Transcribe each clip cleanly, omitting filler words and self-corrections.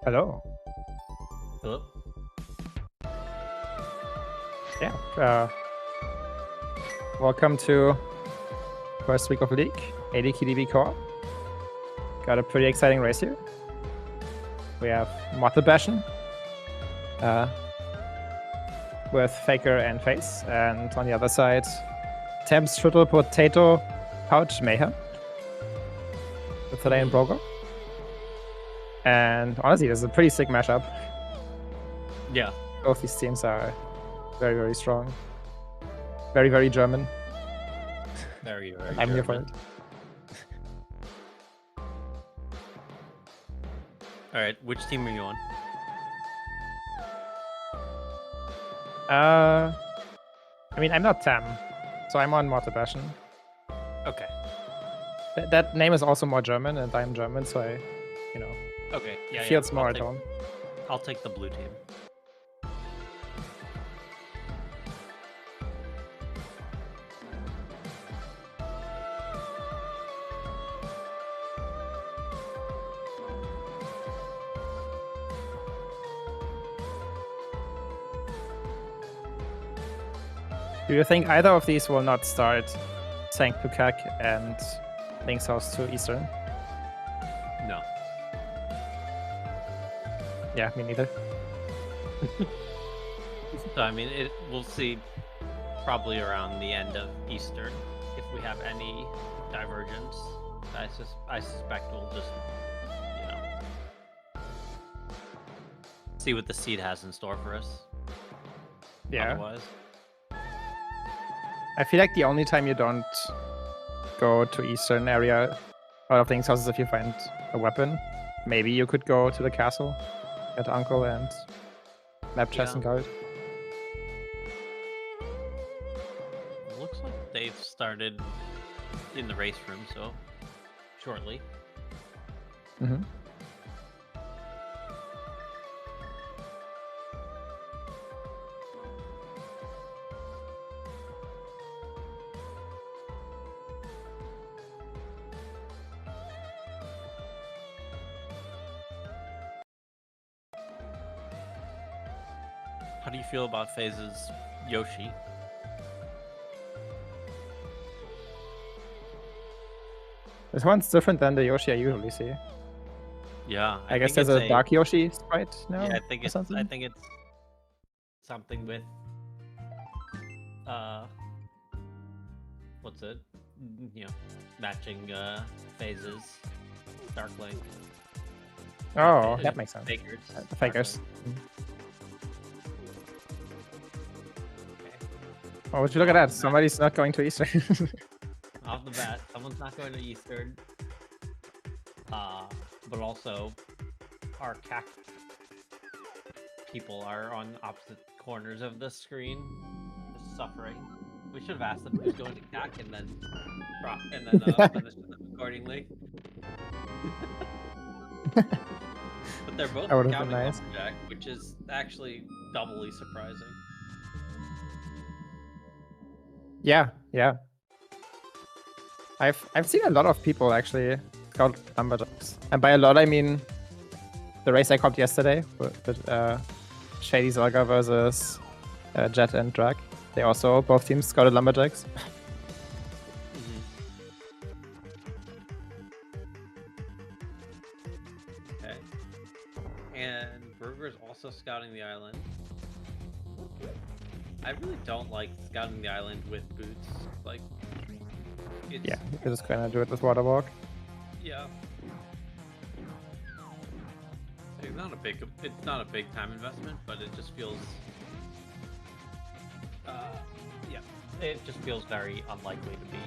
Hello. Hello? Yeah. Welcome to first week of League. 80 KDB core. Got a pretty exciting race here. We have MOTTE BASHEN with Faker and Face, and on the other side, Temps, Tripple, Potatoepouch, Mayhem with the lane Broker. And honestly, this is a pretty sick mashup. Yeah. Both these teams are very, very strong. Very, very German. Very, very I'm German. here for it. Alright, which team are you on? I mean, I'm not Tam, so I'm on MOTTE BASHEN. Okay. That name is also more German, and I'm German, so I, you know, Okay. Yeah. feels more at home. I'll take the blue team. Do you think either of these will not start Sank Pukak and Link's House to Eastern? No. Yeah, me neither. So, I mean, we'll see probably around the end of Eastern if we have any divergence. I suspect we'll just, you know, see what the seed has in store for us. Yeah. Otherwise. I feel like the only time you don't go to Eastern area out of Link's House is if you find a weapon. Maybe you could go to the castle, get Uncle and map chest and guard. Looks like they've started in the race room, so shortly. Mm-hmm. How do you feel about FaZe's Yoshi? This one's different than the Yoshi I usually see. Yeah, I guess there's a dark Yoshi sprite now. Yeah, I think it's something? something with what's it? You know, matching FaZe's Dark Link. Oh, that makes sense. Fakers. The Fakers. Oh, would you look at that? Somebody's not going to Eastern. Off the bat, someone's not going to Eastern. But also, our CAC people are on opposite corners of the screen, suffering. We should have asked them who's going to CAC and then finish them accordingly. But they're both counting nice. Lumberjack, which is actually doubly surprising. Yeah. I've seen a lot of people actually scout Lumberjacks, and by a lot I mean the race I called yesterday with Shady Zolga versus Jet and Drag. They also both teams scouted Lumberjacks. Okay. And Burger's also scouting the island. I really don't like scouting the island with boots. Like, yeah, you can just kind of do it with water walk. Yeah. It's not a big time investment, but it just feels yeah, it just feels very unlikely to be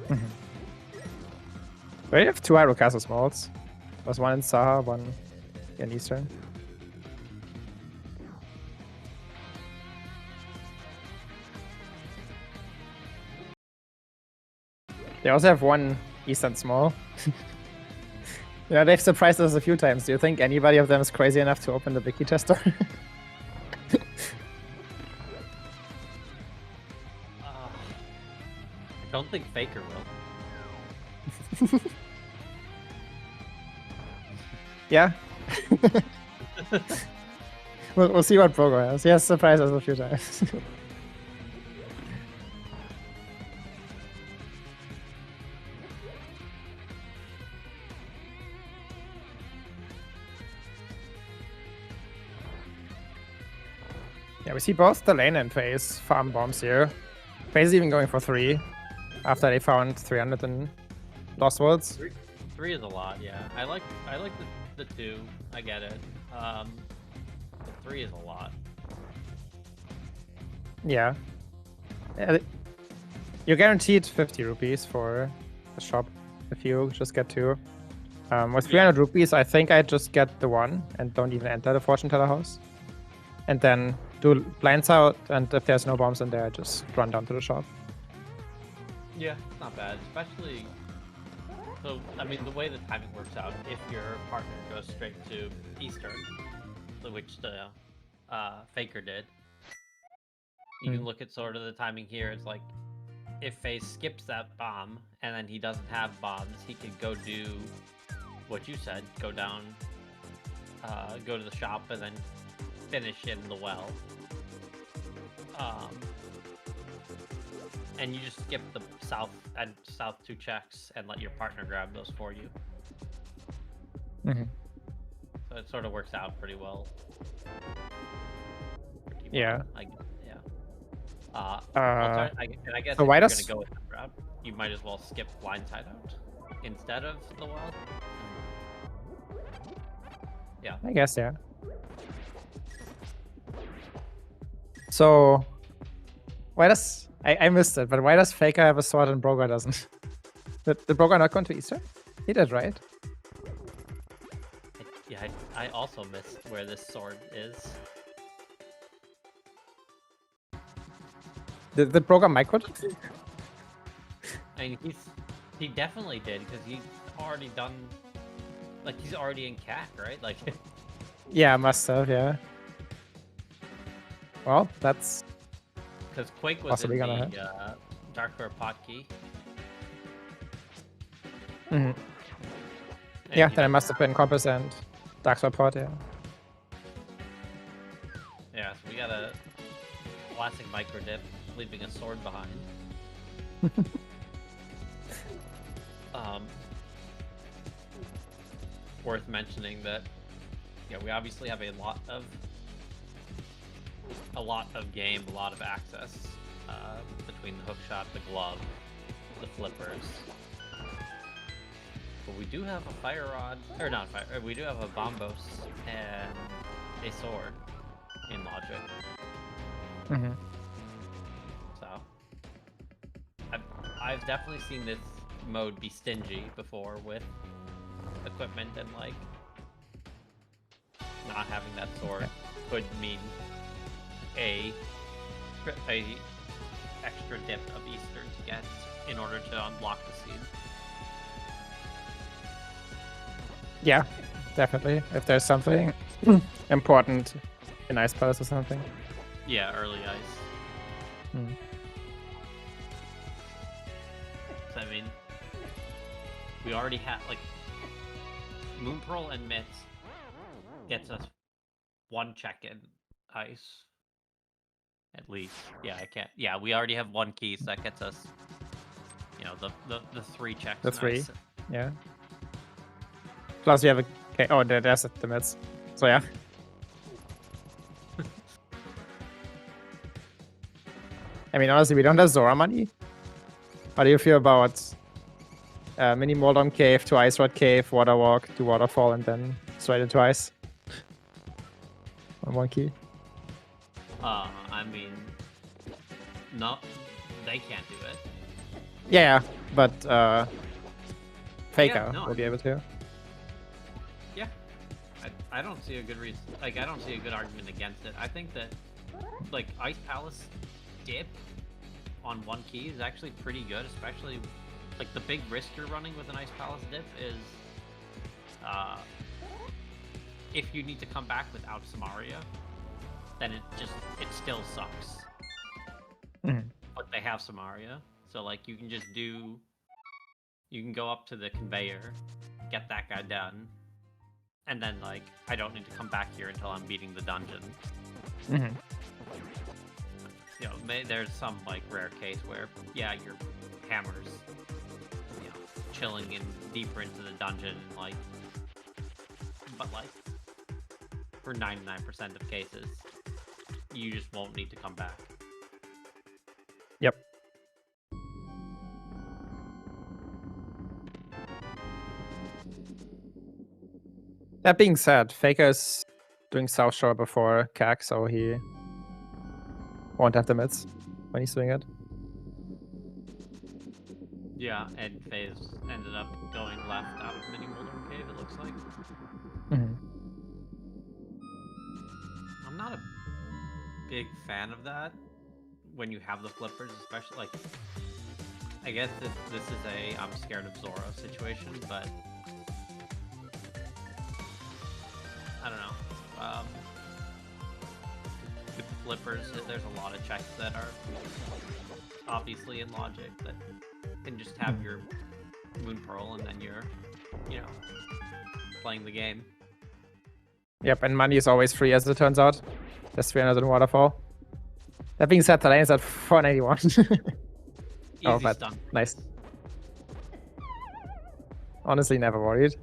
payoff. We have 2 Hyrule Castle Smalls. There's one in Saha, one in Eastern. They also have one Eastern Small. Yeah, they've surprised us a few times. Do you think anybody of them is crazy enough to open the Wiki tester? I don't think Faker will. Yeah. we'll see what Brogo has. He has surprised us a few times. Yeah, we see both the lane and FaZe farm bombs here. FaZe is even going for 3 after they found 300 in Lost Worlds. Three is a lot, yeah. I like the 2. I get it. But 3 is a lot. Yeah. You're guaranteed 50 rupees for the shop if you just get 2. With 300 rupees, I think I just get the 1 and don't even enter the fortune teller house. And then do blinds out, and if there's no bombs in there, I just run down to the shop. Yeah, it's not bad, especially. So, I mean, the way the timing works out, if your partner goes straight to Eastern, which the Faker did, you can look at sort of the timing here. It's like, if FaZe skips that bomb, and then he doesn't have bombs, he could go do what you said, go down, go to the shop, and then finish in the well. And you just skip the south 2 checks and let your partner grab those for you. So it sort of works out pretty well. Yeah. I guess so if why you're does... gonna go with that route, you might as well skip blindside out instead of the well. Yeah. I guess, yeah. So, why does... I missed it, but why does Faker have a sword and Broga doesn't? Did Broga not go to Eastern? He did, right? Yeah, I also missed where this sword is. Did Broga micro? I mean, he definitely did, because he's already done... Like, he's already in CAC, right? Like... Yeah, must have, yeah. Well, that's... Because Quake was in the Dark Bear Potkey. Yeah, then it must have been Compass and Dark Sword Pot, yeah. Yeah, so we got a classic micro dip, leaving a sword behind. Worth mentioning that, yeah, we obviously have a lot of game, a lot of access between the hookshot, the glove, the flippers. But we do have a fire rod, or not fire. We do have a bombos and a sword in Logic. So I've definitely seen this mode be stingy before with equipment, and like not having that sword could mean a extra dip of Eastern to get in order to unblock the seed. Yeah, definitely. If there's something important in Ice Palace or something. Yeah, early ice. So, I mean, we already have, like, Moon Pearl and Mitts gets us 1 check in ice. At least. Yeah, I can't. Yeah, we already have 1 key, so that gets us, you know, the 3 checks. The 3, ice. yeah. Plus we have a... Okay. Oh, there's the Mitts. So yeah. I mean, honestly, we don't have Zora money. How do you feel about mini Moldom Cave to Ice Rod Cave, Water Walk to Waterfall, and then straight into Ice? On 1 key. I mean, no, they can't do it. Yeah, but Faker will be able to. Yeah, I don't see a good reason. Like, I don't see a good argument against it. I think that, like, Ice Palace dip on 1 key is actually pretty good, especially like the big risk you're running with an Ice Palace dip is if you need to come back without Samaria, then it still sucks. But they have Samaria, so like you can go up to the conveyor, get that guy done, and then like I don't need to come back here until I'm beating the dungeon. Mm-hmm. You know, there's some like rare case where yeah, your hammer's chilling in deeper into the dungeon, and like, but like for 99% of cases, you just won't need to come back. Yep. That being said, Faker's doing South Shore before CAC, so he won't have the mids when he's doing it. Yeah, and FaZe ended up going left out of Mini Mulder Cave, it looks like. Mm-hmm. I'm not a big fan of that when you have the flippers, especially like, I guess this is a I'm scared of Zoro situation, but I don't know. With the flippers, there's a lot of checks that are obviously in logic that can just have your Moon Pearl and then you're, playing the game. Yep, and money is always free as it turns out. There's 300 in Waterfall. That being said, the lane is at 491. Oh, but stun. Nice. Honestly, never worried.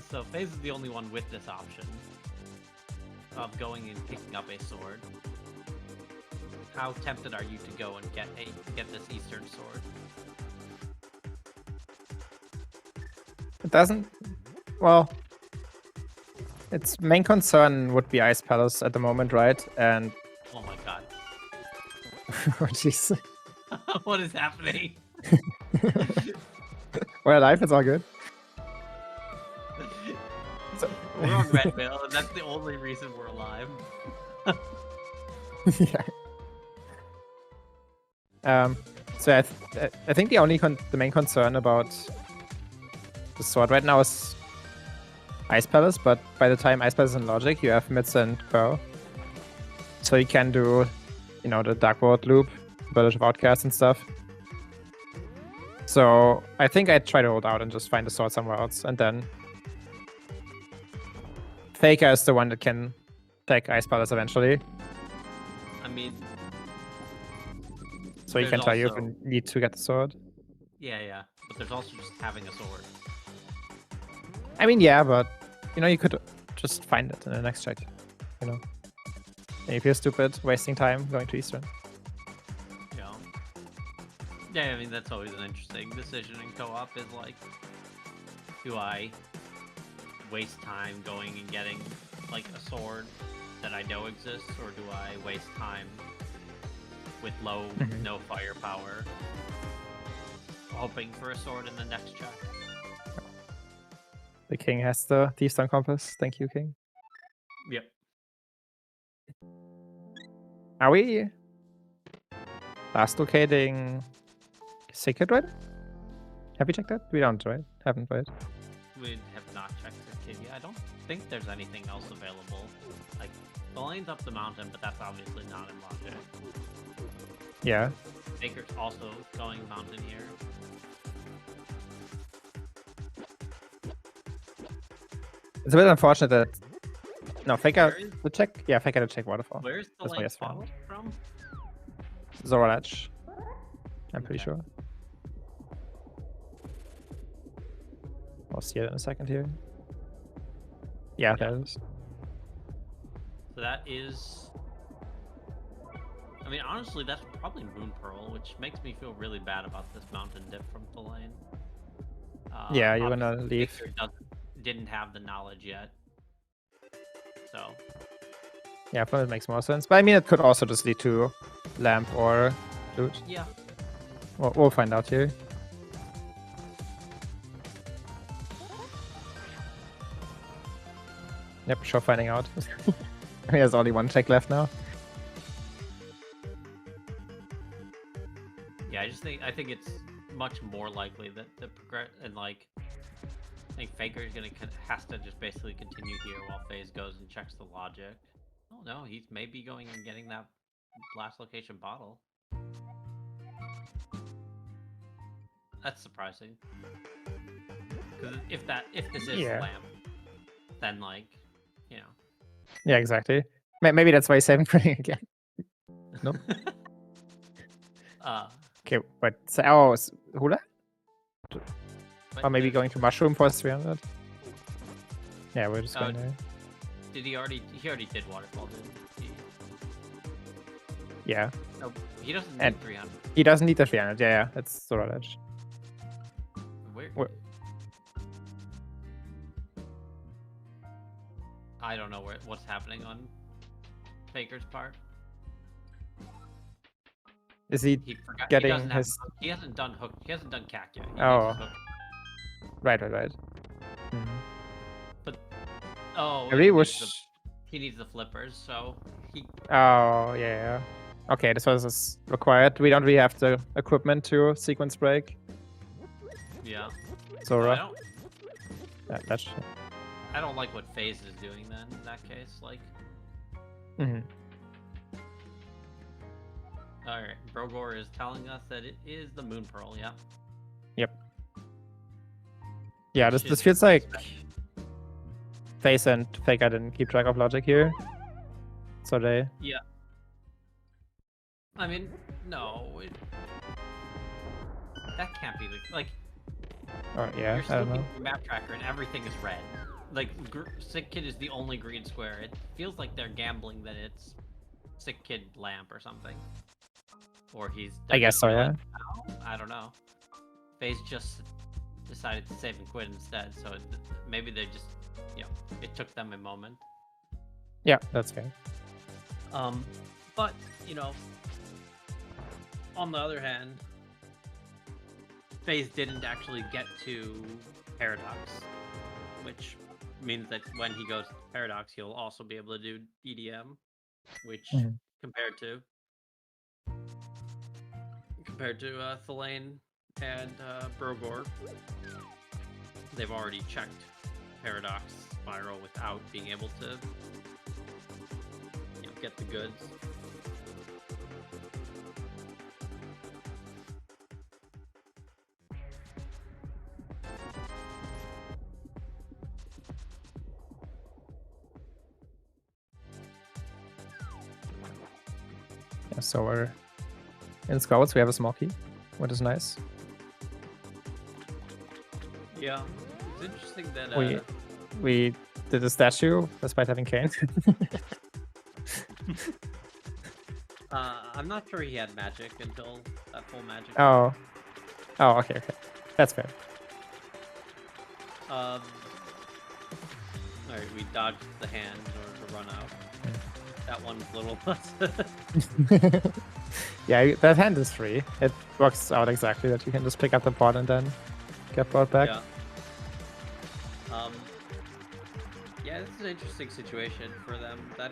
So FaZe is the only one with this option of going and picking up a sword. How tempted are you to go and get this Eastern sword? It doesn't... Well... Its main concern would be Ice Palace at the moment, right? And... Oh my god. Oh jeez. What is happening? We're alive, it's all good. We're on Red Veil, and that's the only reason we're alive. Yeah. So I think the main concern about the sword right now is Ice Palace, but by the time Ice Palace is in logic, you have mids and Pearl. So you can do, the Dark World loop, Village of Outcasts and stuff. So I think I'd try to hold out and just find the sword somewhere else, and then Faker is the one that can take Ice Palace eventually. I mean... So he can tell you if you need to get the sword. Yeah. But there's also just having a sword. I mean, yeah, but, you could just find it in the next check, And if you're stupid, wasting time going to Eastern. Yeah, I mean, that's always an interesting decision in co-op is like, do I waste time going and getting like a sword that I know exists, or do I waste time with no firepower hoping for a sword in the next check? The king has the Eastern Compass. Thank you, king. Yep. Are we last locating Sacred, right? Have you checked that? We don't, right? Haven't, right? We have not checked Arcadia. I don't think there's anything else available. Like, the lane's up the mountain, but that's obviously not in logic. Yeah. Baker's also going mountain here. It's a bit unfortunate that... No, Faker to check... Yeah, Faker to check Waterfall. Where's the lane followed from? Zoro Ledge. I'm pretty sure. I'll see it in a second here. Yeah, that is. So that is... I mean, honestly, that's probably Moon Pearl, which makes me feel really bad about this mountain dip from the lane. Yeah, you wanna leave. Didn't have the knowledge yet. So... Yeah, but it makes more sense. But I mean, it could also just lead to lamp or loot. Yeah. We'll find out here. Yep, sure, finding out. There's only one check left now. Yeah, I think it's much more likely that the progress and like I think Faker is has to just basically continue here while FaZe goes and checks the logic. Oh no, he's maybe going and getting that last location bottle. That's surprising. Because if this is Yeah. lamp, then like, you know. Yeah, exactly. Maybe that's why he's saving quitting again. Nope. Okay, but Hula? Or maybe going to Mushroom for 300? Yeah, we're just going there. Did he already? He already did Waterfall, didn't he? Yeah. No, he doesn't need 300. He doesn't need the 300. Yeah, that's the right edge. Where? I don't know what's happening on Faker's part. Is he getting his? He hasn't done hook. He hasn't done CAC yet. Right. But I really wish he needs the flippers. So he. Oh yeah. Okay, this was required. We don't really have the equipment to sequence break. Yeah. So no, that's. I don't like what FaZe is doing then. In that case, like. All right, Brogor is telling us that it is the Moon Pearl. Yeah. Yep. Yeah, this feels like FaZe and Faker didn't keep track of logic here, so they. Yeah. I mean, no. That can't be like. Oh yeah, you're I don't know. Map tracker and everything is red. Like Sick Kid is the only green square. It feels like they're gambling that it's Sick Kid Lamp or something. Or I guess so, yeah. I don't know. FaZe just decided to save and quit instead, so maybe they just, it took them a moment. Yeah, that's fair. But, on the other hand, FaZe didn't actually get to Paradox, which means that when he goes to Paradox, he'll also be able to do EDM, which compared to Thalane and Brogor, they've already checked Paradox Spiral without being able to get the goods. Yeah, so we're in Scouts, we have a small key, which is nice. Yeah, it's interesting that we did a statue despite having Kane. I'm not sure he had magic until that full magic. Oh, okay, that's fair. All right, we dodged the hand or the run out. That one's a little less. Yeah, that hand is free. It works out exactly that you can just pick up the pot and then get brought back. Yeah. Yeah, this is an interesting situation for them. It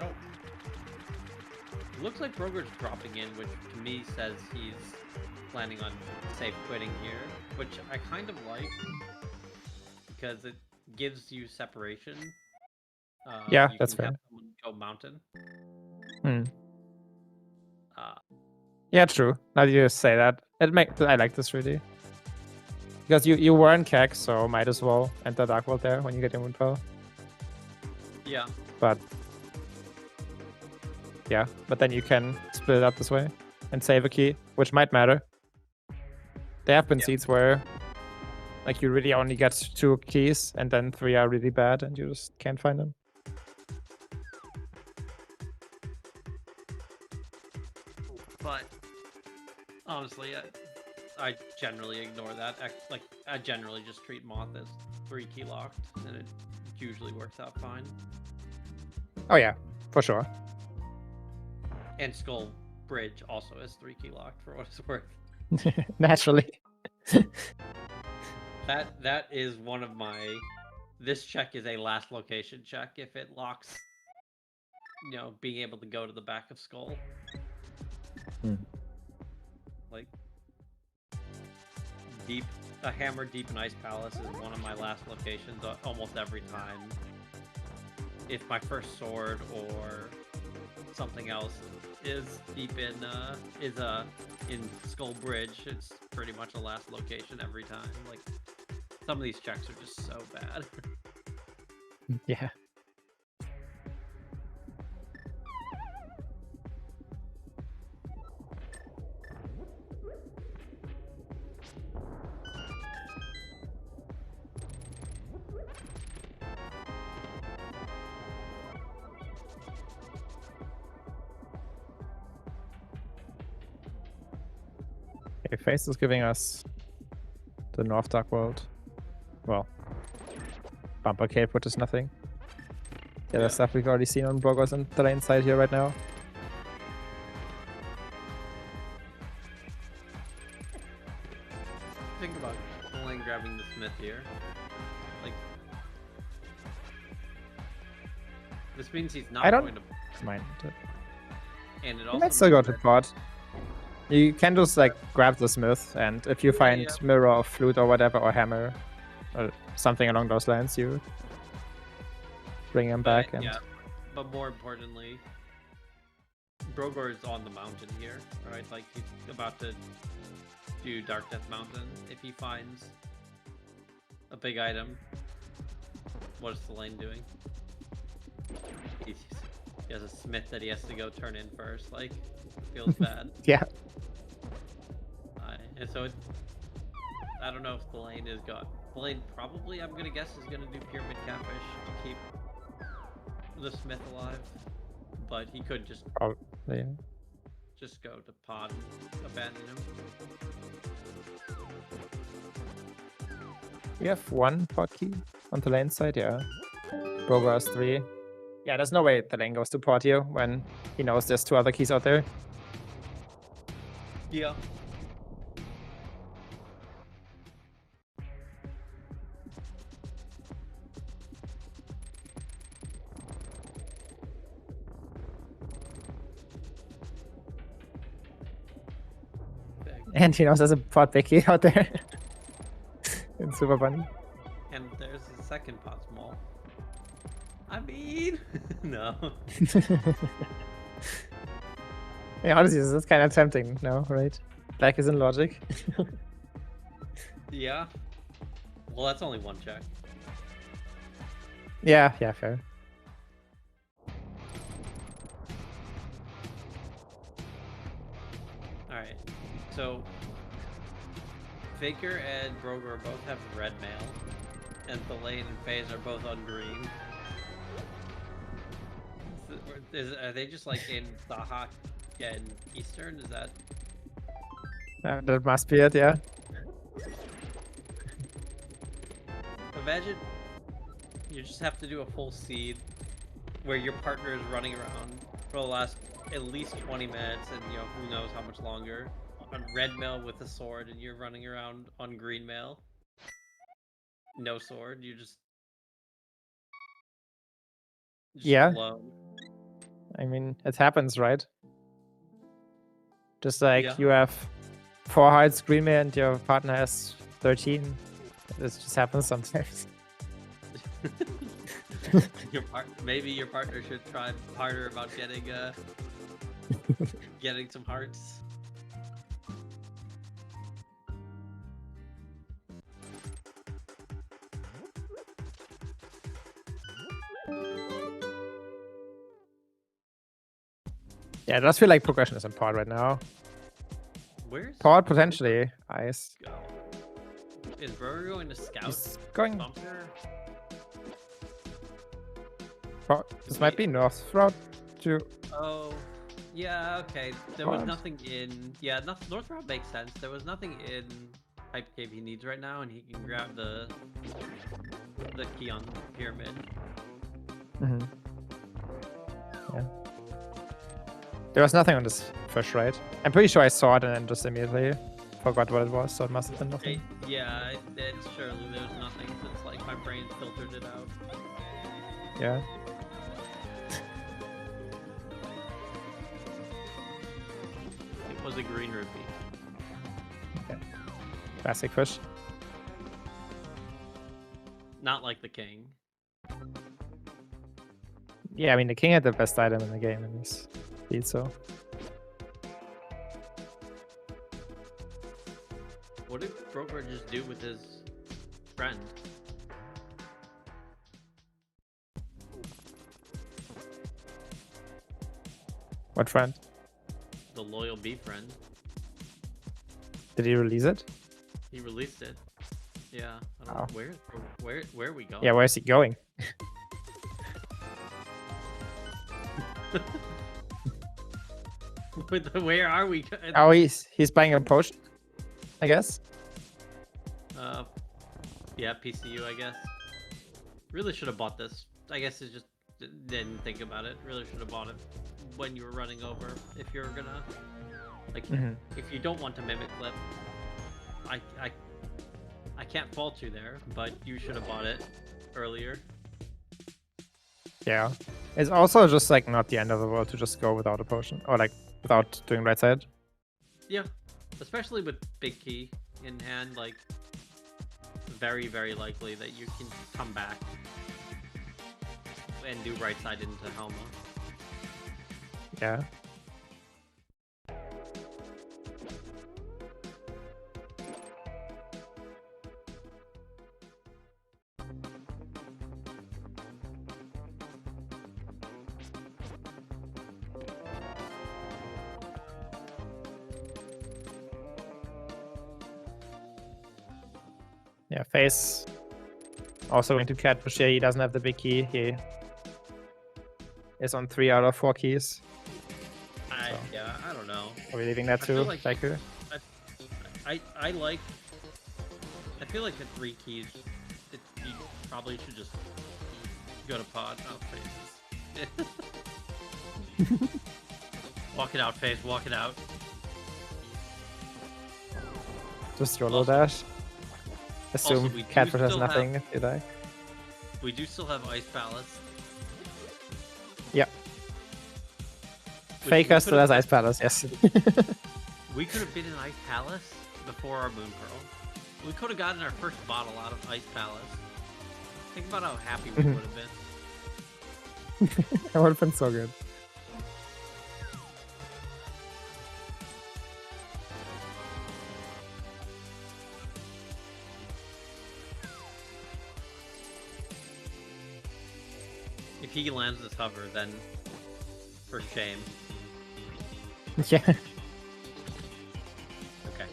looks like Brogor's dropping in, which to me says he's planning on safe quitting here, which I kind of like because it gives you separation. Yeah, that's fair. Have someone go mountain. Yeah, true. Now that you say that, I like this really. Because you were in CAC, so might as well enter Dark World there when you get your Moon Pearl. Yeah. But then you can split it up this way and save a key, which might matter. There have been seeds where like you really only get 2 keys and then 3 are really bad and you just can't find them. But honestly, I generally ignore that. Like I generally just treat Moth as 3 key locked, and it usually works out fine. Oh yeah, for sure. And Skull Bridge also is 3 key locked for what it's worth. Naturally. That is one of my. This check is a last location check if it locks. Being able to go to the back of Skull. Like, a hammer deep in Ice Palace is one of my last locations almost every time. If my first sword or something else is deep in in Skull Bridge, it's pretty much the last location every time. Like, some of these checks are just so bad. Yeah. Okay, Face is giving us the North Dark World. Well, Bumper Cave, which is nothing. The other stuff we've already seen on Brogos and the lane side here right now. Think about only grabbing the Smith here. Like, this means he's not going to mind it. And it You also might still go means to that- pot. You can just like grab the Smith, and if you find Mirror or Flute or whatever, or Hammer, or something along those lines, you bring him back. And yeah, but more importantly, Brogor is on the mountain here, right? Like, he's about to do Dark Death Mountain. If he finds a big item, what is the lane doing? He has a Smith that he has to go turn in first. Like, feels bad. yeah. And so I don't know if the lane is got. The lane probably, I'm gonna guess, is gonna do Pyramid Catfish to keep the Smith alive. But he could just Probably. just go to pod and abandon him. We have one pot key on the lane side, yeah. Brogor has 3. Yeah, there's no way the lane goes to pot here when he knows there's 2 other keys out there. Yeah. And he knows there's a pot big key out there. In Super Bunny. And there's a second pot small. I mean, no. Yeah, honestly, this is kind of tempting, no? Right? Black is in logic. Yeah. Well, that's only one check. Yeah, fair. Alright. So, Faker and Brogor both have red mail, and Delane and FaZe are both on green. Are they just like in Sahak and Eastern? Is that? That must be it, yeah. Imagine you just have to do a full seed where your partner is running around for the last at least 20 minutes, and you know, who knows how much longer, on red mail with a sword, and you're running around on green mail. No sword, you just Yeah. alone. I mean, it happens, right? Just like Yeah. you have 4 hearts green mail and your partner has 13. This just happens sometimes. Maybe your partner should try harder about getting getting some hearts. Yeah, it does feel like progression is in pod right now. Where's Pod potentially ice. go? Is Broger going to scout? He's going. Bumper? This might be north route too. Oh, yeah, okay. There was Pod. nothing in. Yeah, North Route makes sense. There was nothing in Hype Cave he needs right now, and he can grab the key on Pyramid. Mm-hmm. Yeah. There was nothing on this fish, right? I'm pretty sure I saw it and then just immediately forgot what it was, so it must have been nothing. Yeah, it's surely there's nothing since like my brain filtered it out. Yeah. It was a green rupee. Okay. Classic fish. Not like the king. Yeah, I mean the king had the best item in the game in this speed, so. What did Broker just do with his friend? What friend? The loyal bee friend. Did he release it? He released it. Yeah. I don't Oh. know. Where are we going? Yeah, where is he going? Where are we? Oh, he's buying a potion, I guess. Yeah, PCU, I guess. Really should have bought this. I guess it just didn't think about it. Really should have bought it when you were running over. If you're gonna, like, if you don't want to mimic clip, I can't fault you there, but you should have bought it earlier. Yeah, it's also just like not the end of the world to just go without a potion or like without doing right side. Yeah, especially with big key in hand, like very, very likely that you can come back and do right side into Helma. Yeah. Yeah, Face also going to catfish here. He doesn't have the big key. He is on 3 out of 4 keys. Yeah, I don't know. Are we leaving that to like, Daiku? I feel like at 3 keys, you probably should just go to pod. Oh, Face. Walk it out, Face. Walk it out. Just YOLO dash. Assume we do catfish has still nothing if you die. We do still have Ice Palace. Yeah. Faker still has Ice Palace, yes. We could have been in Ice Palace before our Moon Pearl. We could have gotten our first bottle out of Ice Palace. Think about how happy we would have been. That would have been so good. If he lands this hover, then for shame. Yeah. Okay.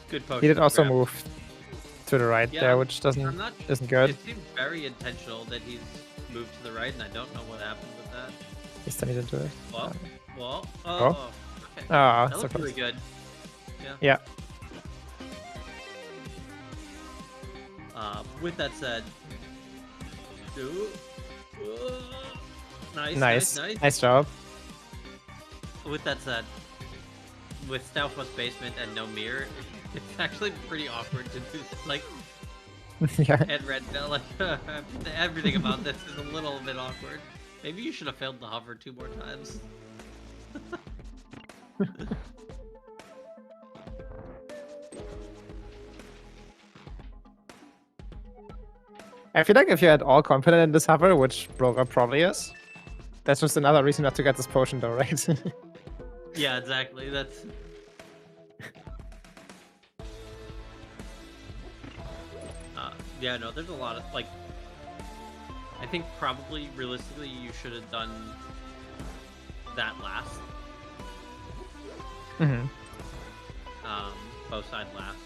Good potion. He did also grab. move to the right there, which isn't good. It seemed very intentional that he's moved to the right, and I don't know what happened with that. He stunned into it. Well, Oh. okay. Ah, That so looked close. really good. Yeah. Yeah. With that said, nice job. With that said, with Southwest Basement and no mirror, it's actually pretty awkward to do like Yeah. and red like everything about this is a little bit awkward. Maybe you should have failed the hover 2 more times. I feel like if you're at all confident in this hover, which Broker probably is, that's just another reason not to get this potion though, right? Yeah, exactly. That's yeah, no, there's a lot of like I think probably realistically you should have done that last. Both side last.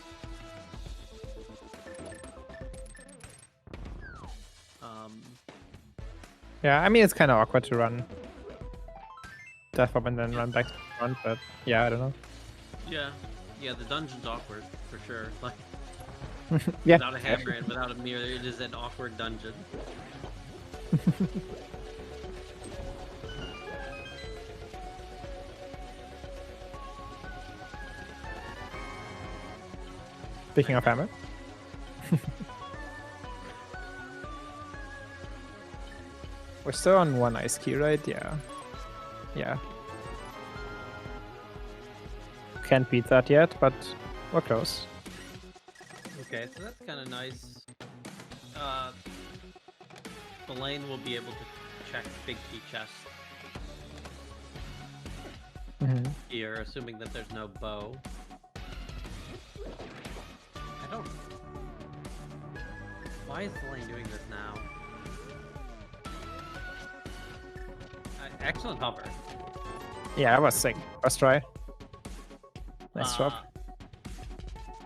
Yeah, I mean, it's kind of awkward to run Death Bomb and then run back to the front, but yeah, I don't know. Yeah, the dungeon's awkward for sure. Like Yeah. without a hammer and without a mirror, it is an awkward dungeon. Speaking of hammer. We're still on 1 ice key, right? Yeah. Yeah. Can't beat that yet, but we're close. Okay, so that's kind of nice. The lane will be able to check big key chest here, assuming that there's no bow. I don't... Why is the lane doing this now? Excellent hover. Yeah, I was sick. First try. Nice job.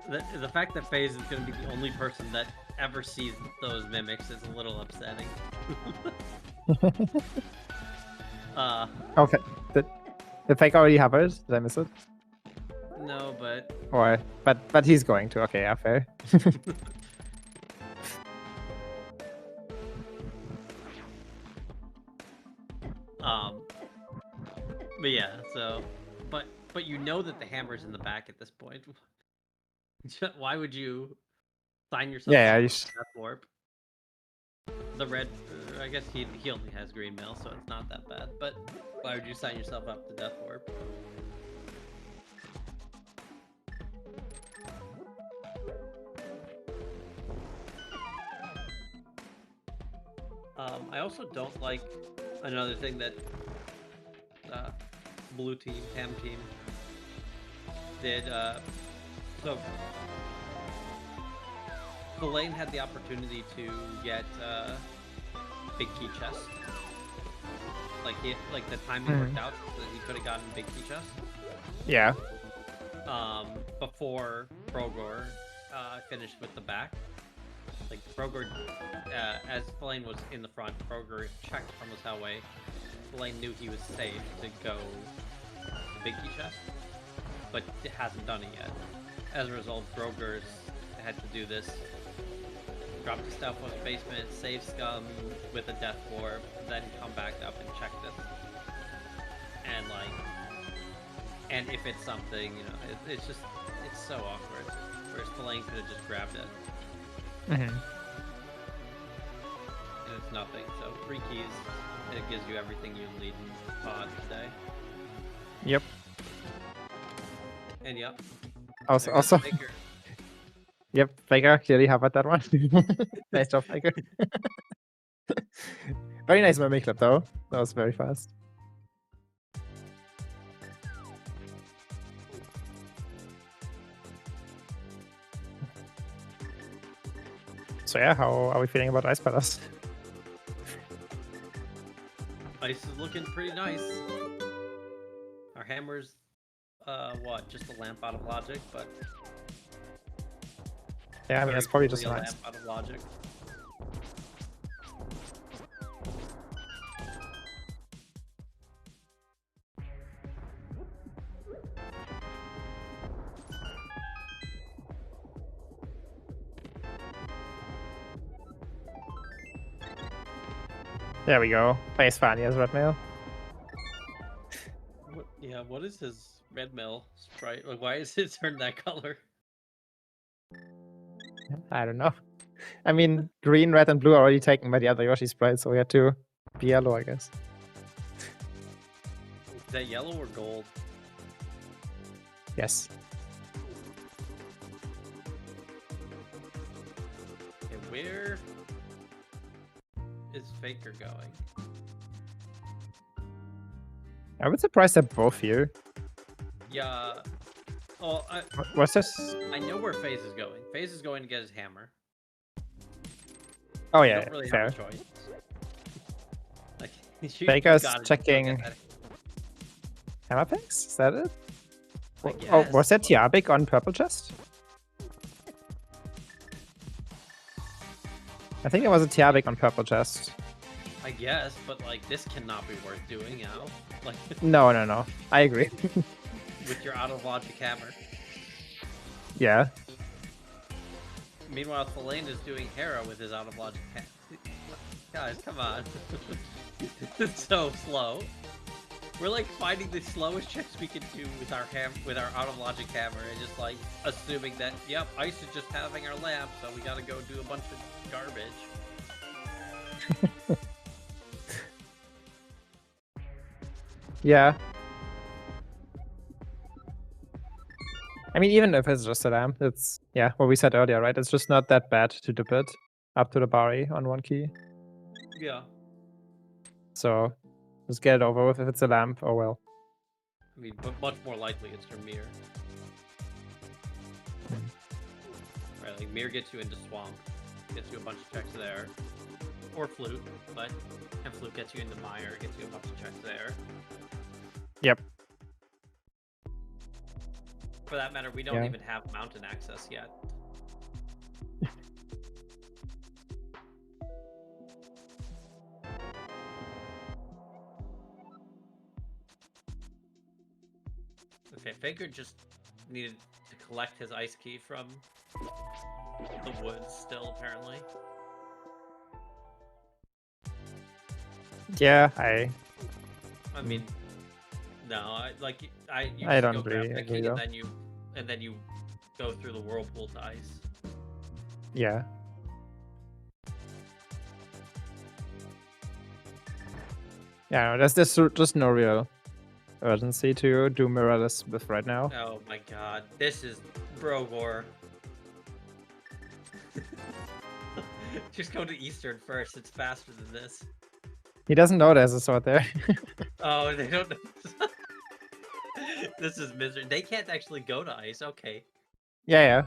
The fact that FaZe is going to be the only person that ever sees those mimics is a little upsetting. Okay. Did Fake already hovered? Did I miss it? No, but... Or, but he's going to. Okay, yeah, fair. But yeah, so... But you know that the hammer's in the back at this point. Why would you sign yourself Yeah, up you for Death Warp? The red... I guess he only has green mail, so it's not that bad. But why would you sign yourself up to Death Warp? I also don't like another thing that blue team, Ham team did. So the lane had the opportunity to get big key chest. Like the timing worked out so that he could have gotten big key chest. Yeah. Before Brogor finished with the back. Like Brogor, as Flame was in the front, Brogor checked from his hellway. Flame knew he was safe to go to big key chest, but it hasn't done it yet. As a result, Brogor's had to do this. Drop the stuff on the basement, save Scum with a death warp, then come back up and check this. And and if it's something, you know, it's so awkward. Whereas Flame could have just grabbed it. And it's nothing. So 3 keys, it gives you everything you need in pod today. Yep. And yep. Also. Yep, Faker clearly hovered that one. Nice job, Faker. Very nice mimic clip though. That was very fast. So yeah, how are we feeling about Ice Palace? Ice is looking pretty nice. Our hammer's, what, just a lamp out of logic, but... Yeah, I mean, that's probably just a nice. lamp out of logic. There we go. Face Fanny as red mail. What is his red mail sprite? Like, why is it turned that color? I don't know. I mean, green, red, and blue are already taken by the other Yoshi sprites, so we had to be yellow, I guess. Is that yellow or gold? Yes. Okay, where is Faker going? I was surprised at both here. Yeah. Oh, What's this? I know where FaZe is going. FaZe is going to get his hammer. Oh yeah, don't really fair. have a choice. Like, Faker's checking hammer picks? Is that it? Oh, was that Tiabik on purple chest? I think it was a Tiabik on purple chest. I guess, but like this cannot be worth doing now. Like No. I agree. with your out of logic hammer. Yeah. Meanwhile, Fellaine is doing Hera with his out of logic hammer. Guys, come on. It's so slow. We're like finding the slowest checks we can do with our out of logic hammer and just like assuming that yep, Ice is just having our lamp, so we gotta go do a bunch of garbage. Yeah. I mean, even if it's just a lamp, it's, yeah, what we said earlier, right? It's just not that bad to dip it up to the Bari on one key. Yeah. So just get it over with. If it's a lamp, oh well. I mean, but much more likely it's your mirror. Right, like mirror gets you into swamp, gets you a bunch of checks there, or flute, and flute gets you into mire, gets you a bunch of checks there. Yep. For that matter, we don't even have mountain access yet. Okay, Faker just needed to collect his ice key from the woods still, apparently. Yeah, I mean, no, you I just don't go grab really the agree, key though. and then you go through the whirlpool to ice. Yeah. Yeah, no, there's just no real urgency to do mirrorless with right now. Oh my god, this is Brogor. Just go to Eastern first, it's faster than this. He doesn't know there's a sword there. Oh, they don't know. This is misery. They can't actually go to ice, okay. Yeah.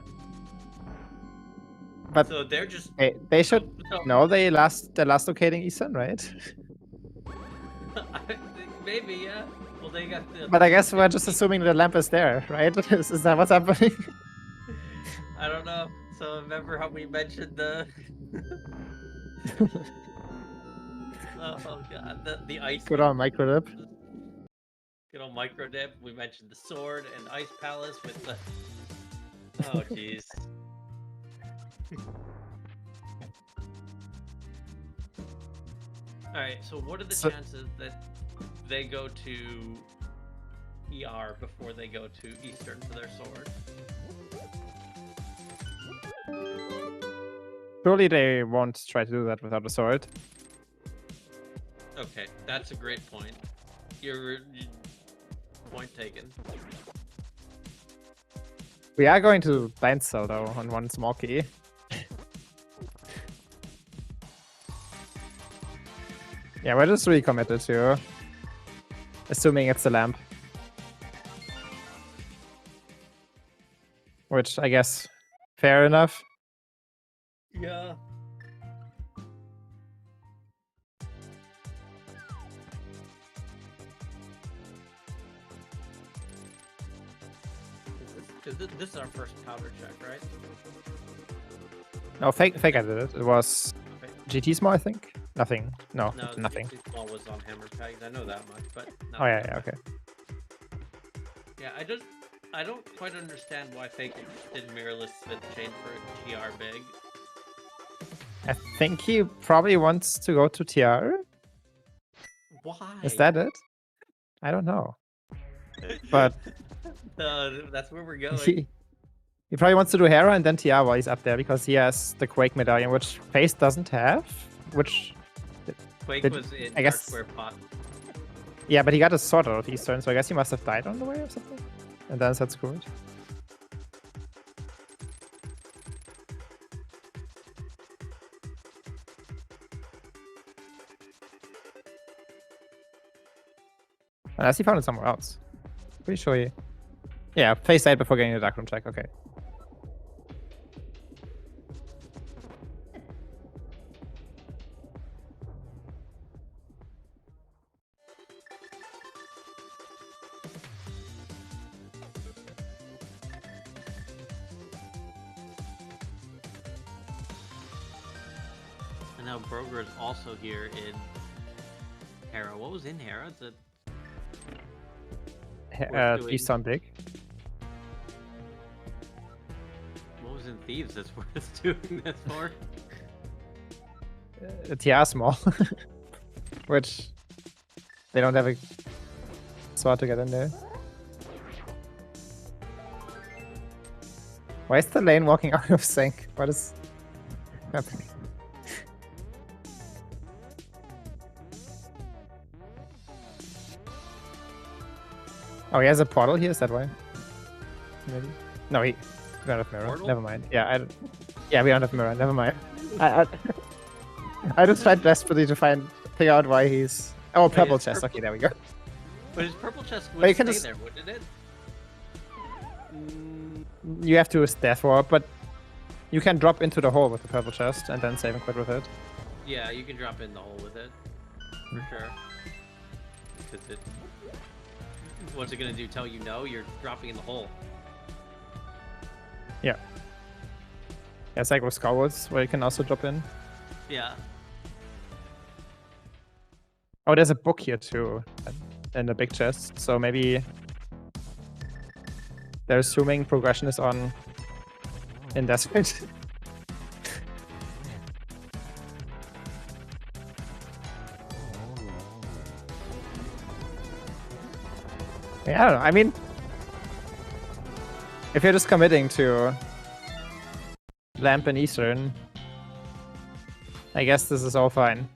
But so they're just they should know they're last locating Eastern, right? Maybe, yeah. Well, they got the... But I guess we're just assuming the lamp is there, right? Is that what's happening? I don't know. So remember how we mentioned the... oh god, the ice... Good old micro dip. Good old micro dip. We mentioned the sword and ice palace with the... Oh jeez. Alright, so what are the chances that they go to ER before they go to Eastern for their sword? Surely they won't try to do that without a sword. Okay, that's a great point. Your point taken. We are going to blind sell though on one small key. Yeah, we're just really committed to assuming it's a lamp. Which I guess fair enough. Yeah. This is our first powder check, right? No, fake I did it. It was Okay. GT small, I think. Nothing. No, nothing. The small was on hammer pegs. I know that much, but Oh yeah, okay. Yeah, I don't quite understand why Fake did mirrorless with chain for TR big. I think he probably wants to go to TR. Why? Is that it? I don't know. But that's where we're going. He probably wants to do Hera and then TR while he's up there because he has the Quake medallion, which Face doesn't have. Which Quake was in I guess, Square Pot. Yeah, but he got a sword out of Eastern, so I guess he must have died on the way or something. And then that's screwed. Unless he found it somewhere else. Pretty sure he... Yeah, Face died before getting the Dark Room check, okay. And now Broger is also here in Hera. What was in Hera? Eastern big. What was in Thieves that's worth doing this for? TR small. Which they don't have a sword to get in there. Why is the lane walking out of sync? What is happening? Oh, he has a portal here, is that why? Maybe. No, we don't have mirror. Portal? Never mind. Yeah, yeah, we don't have mirror. Never mind. I, I just tried desperately to figure out why he's. Oh, Wait, purple is chest. purple- Okay, there we go. But his purple chest But would you stay can just- there, wouldn't it? You have to death warp, but you can drop into the hole with the purple chest and then save and quit with it. Yeah, you can drop in the hole with it. For sure. 'Cause what's it gonna do? Tell you no? You're dropping in the hole. Yeah. Yeah, it's like with Skywars, where you can also drop in. Yeah. Oh, there's a book here too, in the big chest. So maybe they're assuming progression is on in Desperate. Yeah, I don't know. I mean, if you're just committing to Lamp and Eastern, I guess this is all fine.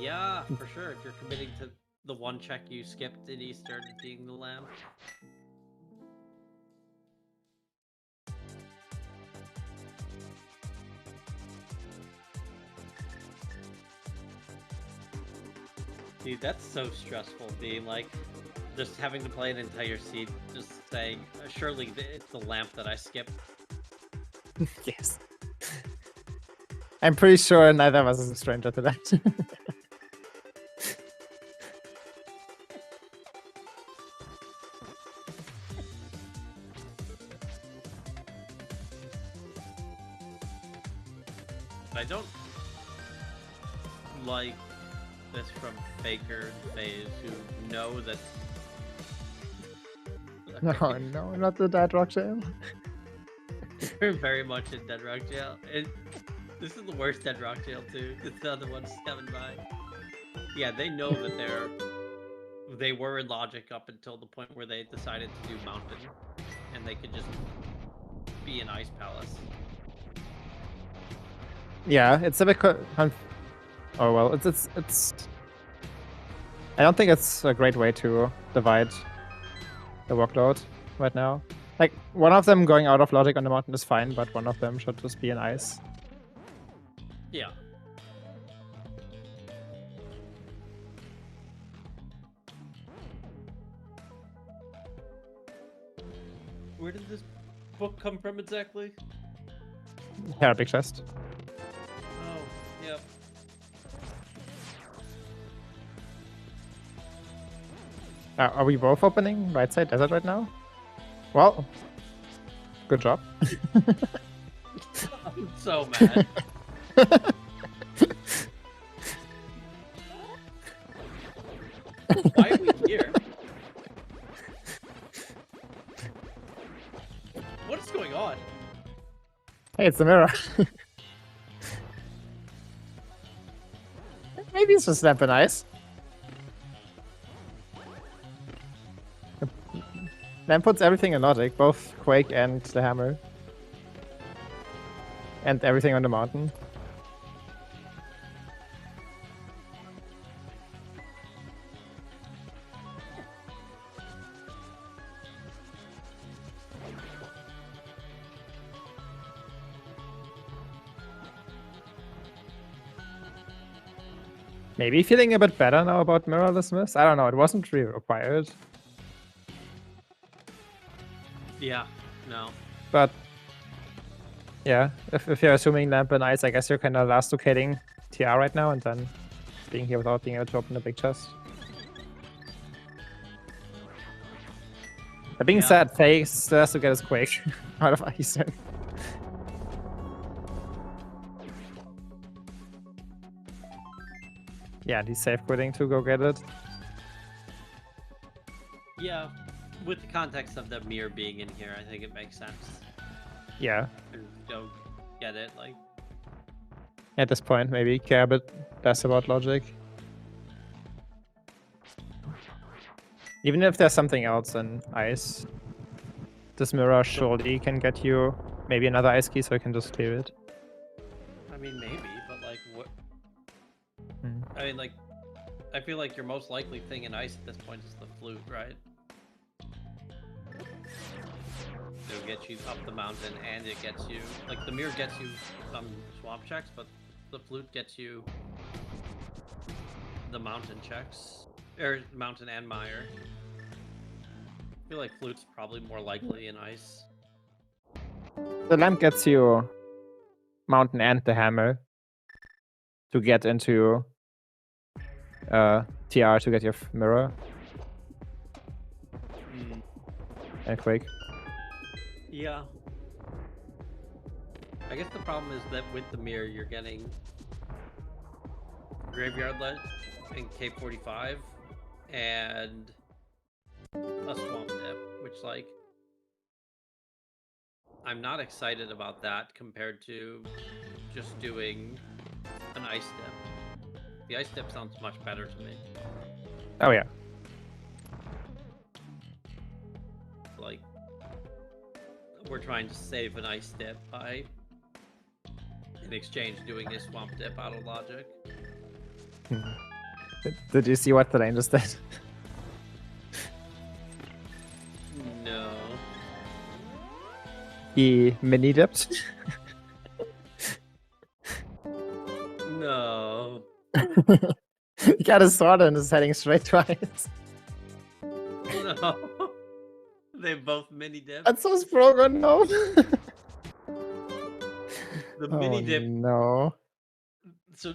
Yeah, for sure. If you're committing to the one check you skipped in Eastern being the lamp. Dude, that's so stressful, being like, just having to play an entire seed, just saying, surely it's the lamp that I skipped. Yes. I'm pretty sure neither of us is a stranger to that. I don't like this from Faker and FaZe who know that. No, no, not the Dead Rock Jail. They're very much in Dead Rock Jail. This is the worst Dead Rock Jail too. It's the other one's coming by. Yeah, they know that they were in Logic up until the point where they decided to do Mountain, and they could just be in Ice Palace. Yeah, it's a bit. Oh well, it's. I don't think it's a great way to divide the workload right now. Like, one of them going out of Logic on the mountain is fine, but one of them should just be in Ice. Yeah. Where did this book come from exactly? Yeah, big chest. Oh, yep. Are we both opening right side desert right now? Well, good job. I'm so mad. Why are we here? What is going on? Hey, it's the mirror. Maybe it's just Lamp and Ice. Lamp puts everything in Logic, both Quake and the Hammer. And everything on the mountain. Maybe feeling a bit better now about Mirrorless Miss? I don't know, it wasn't really required. Yeah, no. But yeah, if you're assuming Lamp and Ice, I guess you're kind of last locating TR right now and then being here without being able to open the big chest. That being said, FaZe still has to get his Quake out of Eastern. Yeah, he's safe quitting to go get it. Yeah, with the context of the mirror being in here, I think it makes sense. Yeah. To go get it, like. At this point, maybe care a bit less about Logic. Even if there's something else in Ice, this mirror surely can get you maybe another Ice key, so you can just clear it. I mean, maybe, but like, what? Hmm. I mean, like, I feel like your most likely thing in Ice at this point is the flute, right? gets you up the mountain, and it gets you like the mirror gets you some swamp checks, but the flute gets you the mountain checks, or mountain and mire. I feel like flute's probably more likely in ice. The lamp gets you mountain and the hammer to get into TR to get your mirror and quake. Yeah. I guess the problem is that with the mirror, you're getting Graveyard Ledge and K45 and a Swamp Dip, which, like, I'm not excited about that compared to just doing an Ice Dip. The Ice Dip sounds much better to me. Oh yeah. Like, we're trying to save an Ice Dip by, in exchange, doing a Swamp Dip out of logic. Did you see what the lane just did? No. He mini dipped. No. He got his sword and is heading straight twice. No. They both mini dip. That's so Sprogon, no. The mini dip. No. So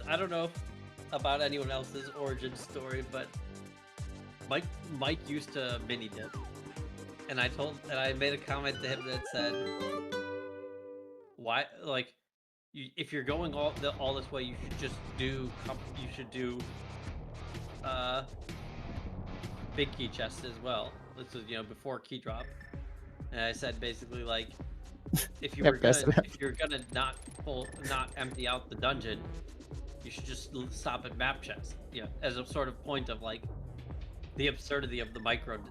I don't know about anyone else's origin story, but Mike used to mini dip, and I made a comment to him that said, "Why, like, if you're going all this way, you should just do big key chests as well." This was, before key drop, and I said basically, like, if you're gonna not empty out the dungeon, you should just stop at map chests. Yeah, as a sort of point of, like, the absurdity of the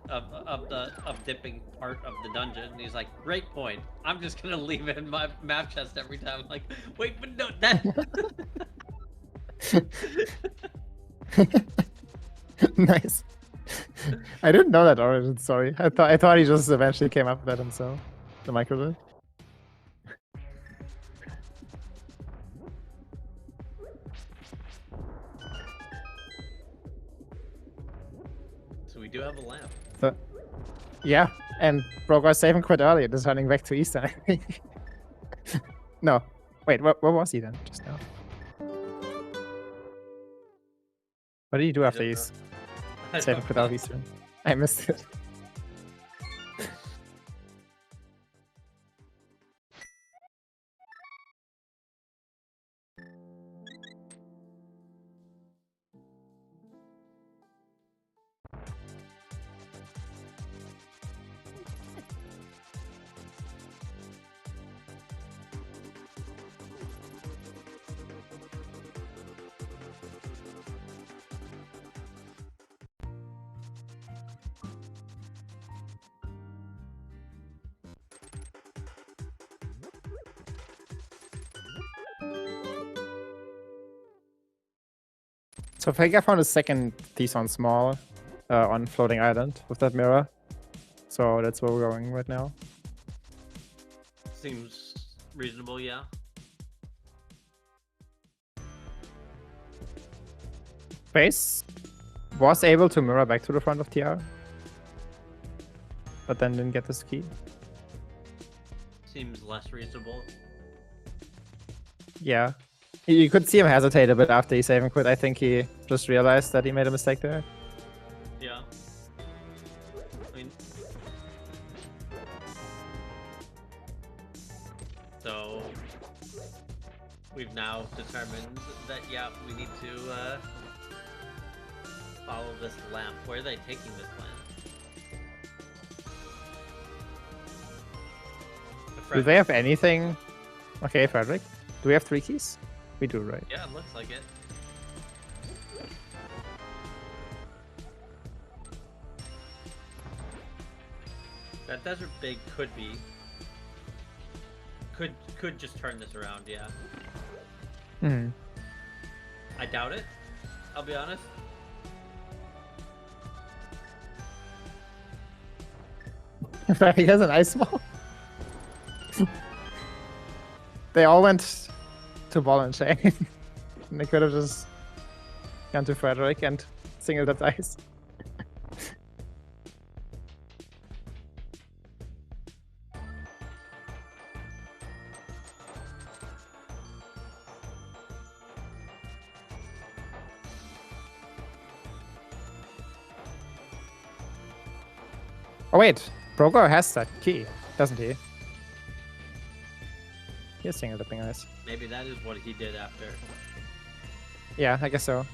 of dipping part of the dungeon. And he's like, "Great point. I'm just gonna leave it in my map chest every time." I'm like, wait, but no, that. Nice. I didn't know that origin story. I thought he just eventually came up with that himself. The micro did. So we do have a lamp. So, yeah, and Broke was saving quite early, just running back to Eastern, I think. No. Wait, where was he then? Just now. What did he do after he's saving quite early Eastern? I missed it. So Vega found a second T-Son small on Floating Island with that mirror. So that's where we're going right now. Seems reasonable, yeah. Base was able to mirror back to the front of TR, but then didn't get this key. Seems less reasonable. Yeah. You could see him hesitate a bit after he save and quit. I think he just realized that he made a mistake there. Yeah. I mean, so we've now determined that, yeah, we need to follow this lamp. Where are they taking this lamp? Do they have anything? Okay, Frederick. Do we have 3 keys? We do, right? Yeah, it looks like it. That desert big could just turn this around, yeah. Hmm. I doubt it, I'll be honest. He has an ice ball. They all went to ball and chain. And they could have just gone to Frederick and singled at ice. Oh wait, Brogo has that key, doesn't he? He's single dipping ice. Maybe that is what he did after. Yeah, I guess so.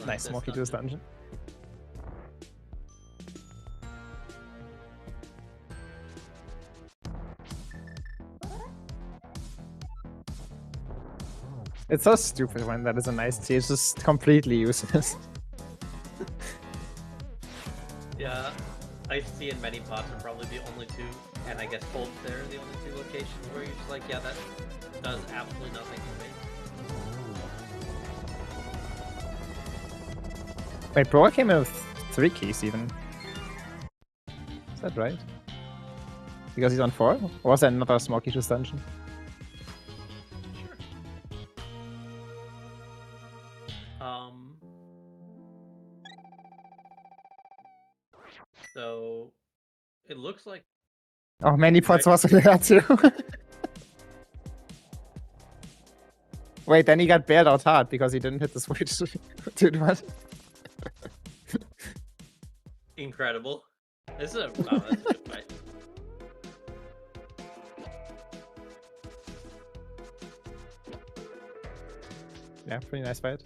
Nice, Smoky to his dungeon. It's so stupid when that is a nice tea. It's just completely useless. Yeah, I see in many pots are probably the only two, and I guess both there are the only two locations where you're just like, yeah, that does absolutely nothing for me. Wait, Broa came in with 3 keys even. Is that right? Because he's on 4? Or was that another Smoky to dungeon? So it looks like. Oh, many pots was there too. Wait, then he got bailed out hard because he didn't hit the switch. Dude, what? Incredible. This is a, oh, that's a good fight. Yeah, pretty nice fight.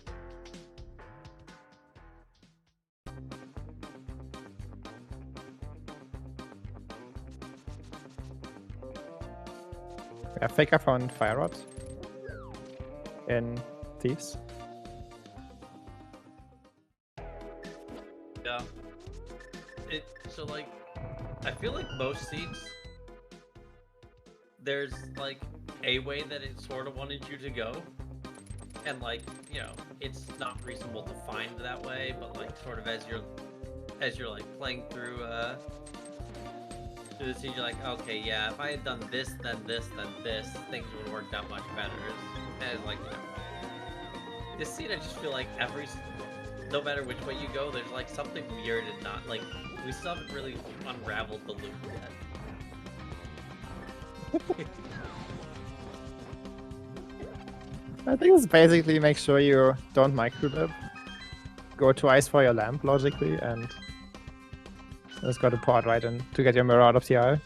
Yeah, Faker found Fire Rod in Thieves. Yeah. So like, I feel like most seeds, there's like a way that it sort of wanted you to go, and like, you know, it's not reasonable to find that way, but like sort of as you're like playing through the seed, you're like, okay, yeah, if I had done this, then this, then this, things would have worked out much better. And like, you know, this seed, I just feel like no matter which way you go, there's like something weird and not like, we still haven't really unraveled the loop yet. I think it's basically make sure you don't microdip. Go twice for your lamp logically, and just got to pot right in to get your mirror out of the eye.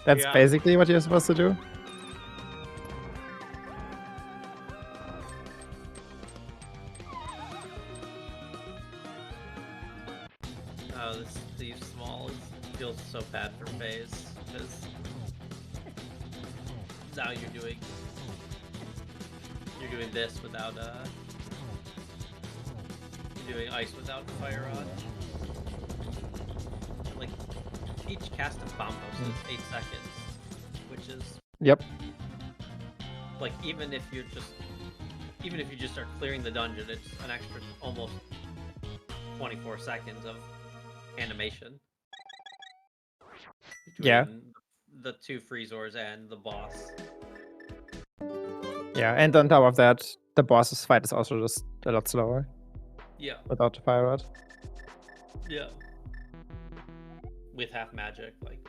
That's basically what you're supposed to do. Oh, this Steve Small feels so bad for FaZe because now you're doing this without you're doing ice without Fire Rod. Like each cast of Bombos is 8 seconds, which is like even if you just start clearing the dungeon, it's an extra almost 24 seconds of animation. Between the 2 Freezors and the boss. Yeah, and on top of that, the boss's fight is also just a lot slower. Yeah. Without the Fire Rod. Yeah. With half magic, like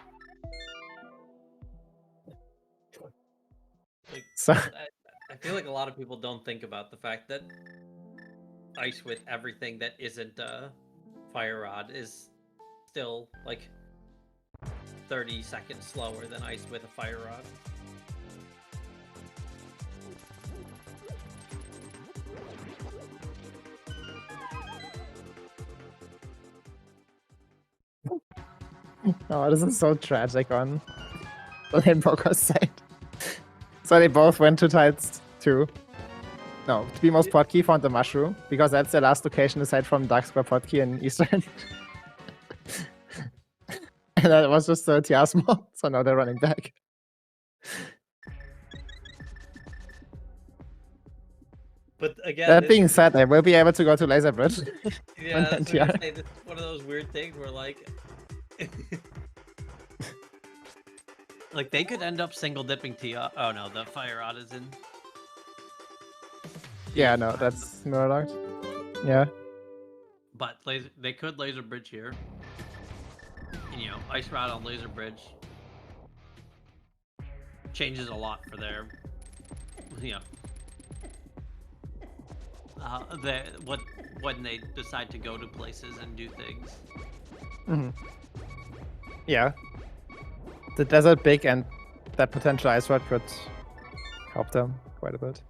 so I feel like a lot of people don't think about the fact that ice with everything that isn't Fire Rod is still like 30 seconds slower than ice with a Fire Rod. Oh, this is so tragic on Invoker's side. So they both went to tiles 2. No, to be most Potkey found the mushroom, because that's the last location aside from Dark Square Potkey in Eastern. And that was just the TR small, so now they're running back. But again, That being said, I will be able to go to Laser Bridge. yeah, that's what I say. This is one of those weird things where like, like they could end up single dipping TR. Oh no, the fire rod is in. Yeah, no, that's mirror locked. Yeah. But they could laser bridge here. And, you know, ice rod on laser bridge changes a lot for their, you know, when they decide to go to places and do things. Mm-hmm. Yeah. The desert big and that potential ice rod could help them quite a bit.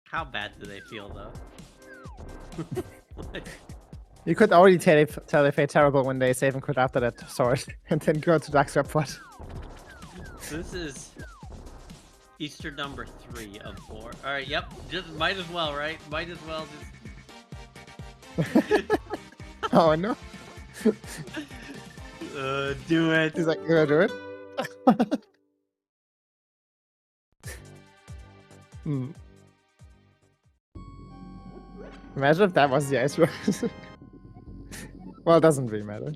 How bad do they feel though? Like, You could already tell they feel terrible when they save and quit after that sword and then go to Dark Square Pot. this is Easter number 3 of 4. Alright, yep, just might as well, right? Might as well just... Oh no. Do it. He's like, you gonna do it? Hmm. Imagine if that was the ice rod. Well, it doesn't really matter.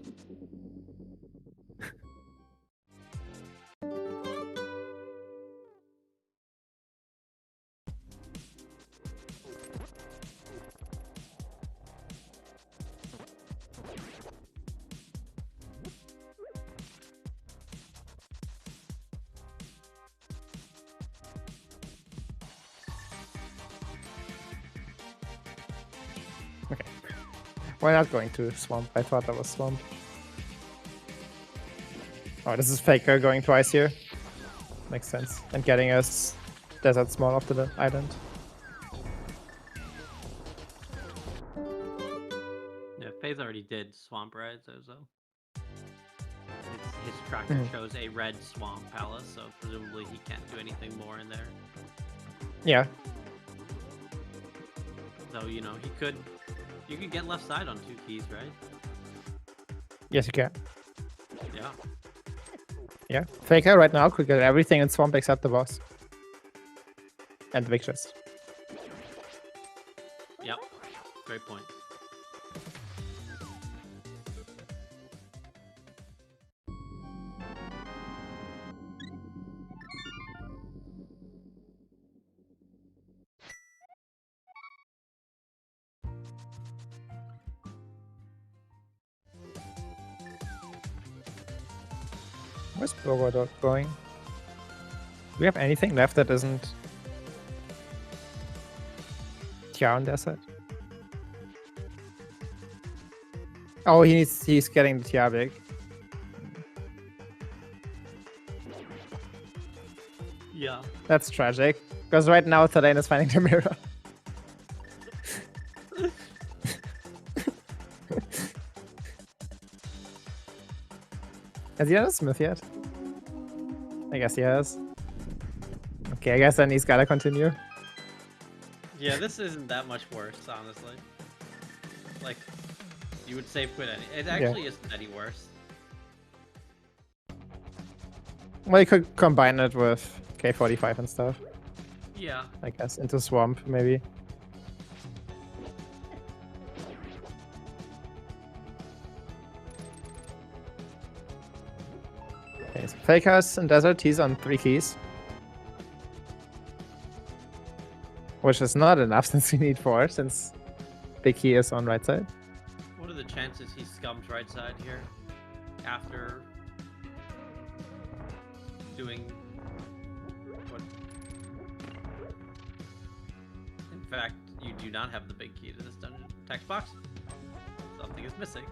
Okay. Why not going to Swamp? I thought that was Swamp. Oh, this is Faker going twice here. Makes sense. And getting us Desert Small off the island. Yeah, FaZe already did Swamp, right? So his tracker shows a red Swamp Palace, so presumably he can't do anything more in there. Yeah. So, you know, you could get left side on 2 keys, right? Yes, you can. Yeah. Yeah. Faker right now could get everything in Swamp except the boss. And the big chest. Yep. Great point. Where's Bogodot going? Do we have anything left that isn't TR on their side? Oh, he's getting the TR big. Yeah. That's tragic. Because right now Thadane is finding the mirror. Has he done a Smith yet? I guess he has. Okay, I guess then he's gotta continue. Yeah, this isn't that much worse, honestly. Like, you would save quit any. It actually isn't any worse. Well, you could combine it with K45 and stuff. Yeah. I guess into Swamp, maybe. Okay, so Fakers and Desert, he's on 3 keys. Which is not enough since we need 4, since big key is on right side. What are the chances he scums right side here? After doing what? In fact, you do not have the big key to this dungeon. Text box? Something is missing.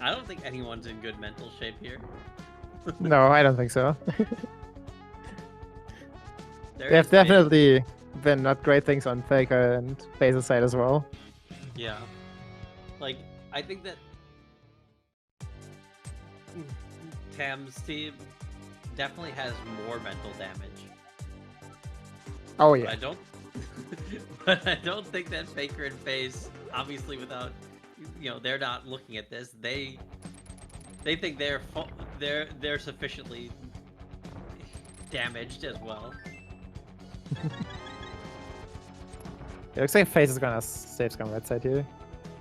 I don't think anyone's in good mental shape here. No, I don't think so. There They have is definitely been not great things on Faker and Faze's side as well. Yeah. Like, I think that Tam's team definitely has more mental damage. Oh But yeah. I don't but I don't think that Faker and FaZe, obviously without, you know, they're not looking at this. They think they're sufficiently damaged as well. It looks like FaZe is gonna save scum right side here.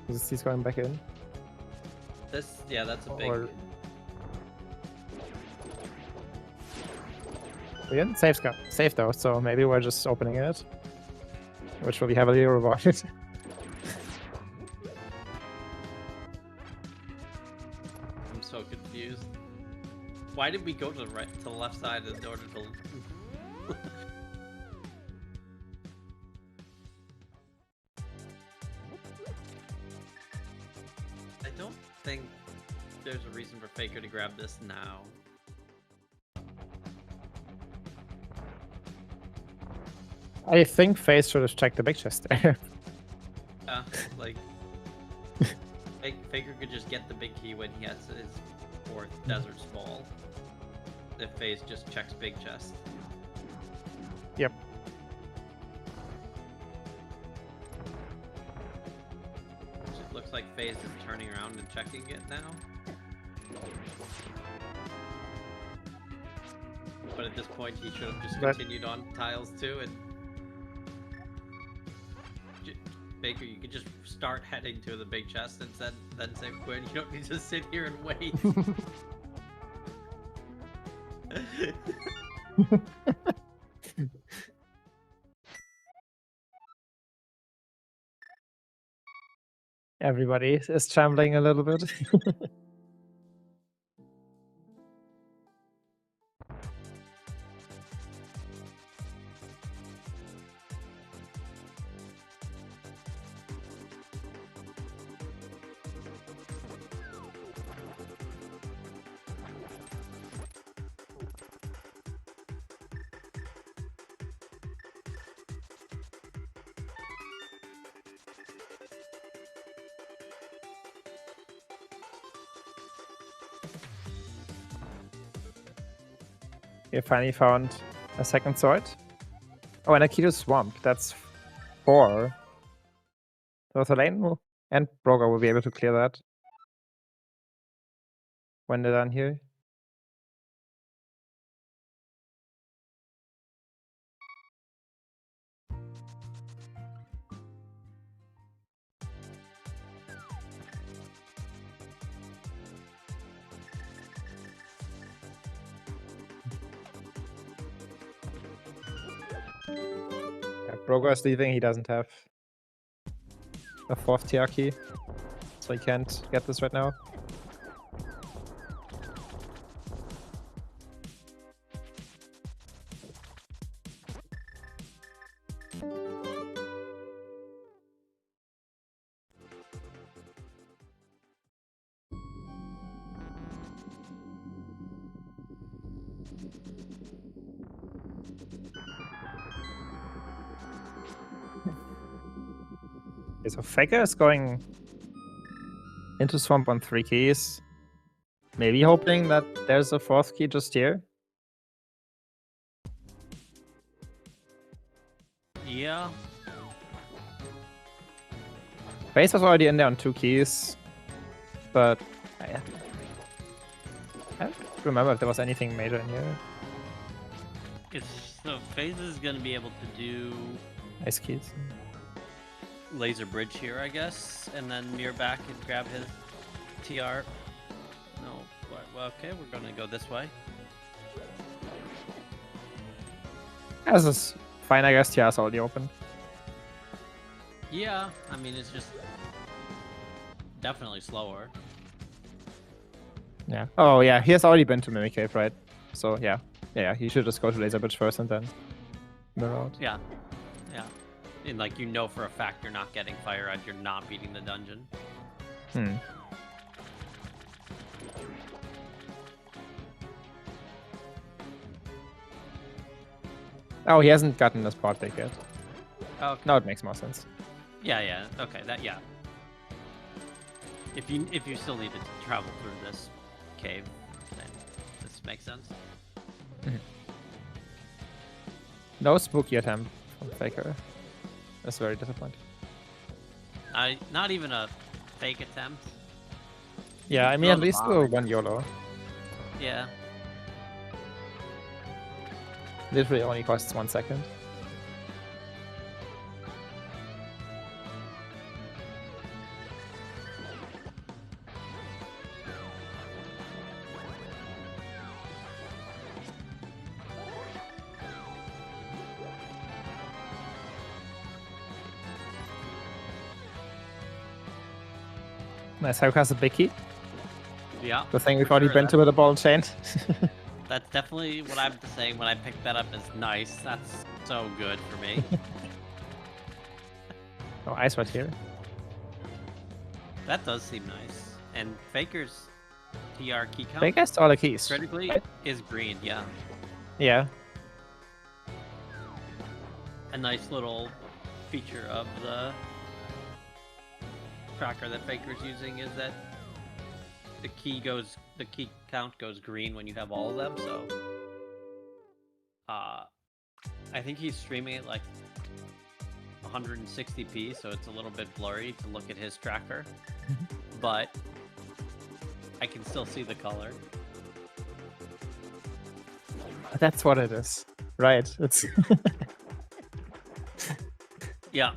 He's going back in. Yeah, that's a big. Or... We didn't save scum. Save though, so maybe we're just opening it. Which will be heavily rewarded. I'm so confused. Why did we go to the left side in order to? I don't think there's a reason for Faker to grab this now. I think FaZe should have checked the big chest there. Yeah, like Faker could just get the big key when he has his 4th desert small. If FaZe just checks big chest. Yep. It looks like FaZe is turning around and checking it now. But at this point, he should have just continued on tiles 2 and Baker, you could just start heading to the big chest and then say Quinn. You don't need to sit here and wait. Everybody is trembling a little bit. We finally found a second sword. Oh, and a key to swamp. That's 4. So Thalane and Broga will be able to clear that when they're done here. Broga is leaving, he doesn't have a 4th tier key, so he can't get this right now. Okay, so Faker is going into swamp on 3 keys. Maybe hoping that there's a 4th key just here. Yeah. FaZe was already in there on 2 keys, but I don't remember if there was anything major in here. So FaZe is going to be able to do Nice keys. laser bridge here, I guess, and then mirror back and grab his TR. No, well, okay, we're going to go this way. This is fine, I guess. TR is already open. Yeah, I mean, it's just definitely slower. Yeah. Oh, yeah. He has already been to Mimic Cave, right? So, yeah. Yeah, he should just go to Laser Bridge first and then mirror out. Yeah. Yeah. And like you know for a fact you're not getting fire red, you're not beating the dungeon. Hmm. Oh, he hasn't gotten the spot pick yet. Okay. Now it makes more sense. Yeah, yeah. Okay, yeah. If you still need to travel through this cave, then this makes sense. No spooky attempt from Faker. That's very disappointing. Not even a fake attempt. Yeah, I mean, at least do one YOLO. Yeah. Literally only costs 1 second. Nice, how has a big key? Yeah. The thing we've already been to with the ball chain. That's definitely what I'm saying when I picked that up is nice. That's so good for me. Oh, ice right here. That does seem nice. And Faker's TR key count Faker has all the keys. critically right? is green, yeah. Yeah. A nice little feature of the tracker that Faker's using is that the key count goes green when you have all of them, so I think he's streaming at like 160p, so it's a little bit blurry to look at his tracker, but I can still see the color. That's what it is. Right. It's Yeah.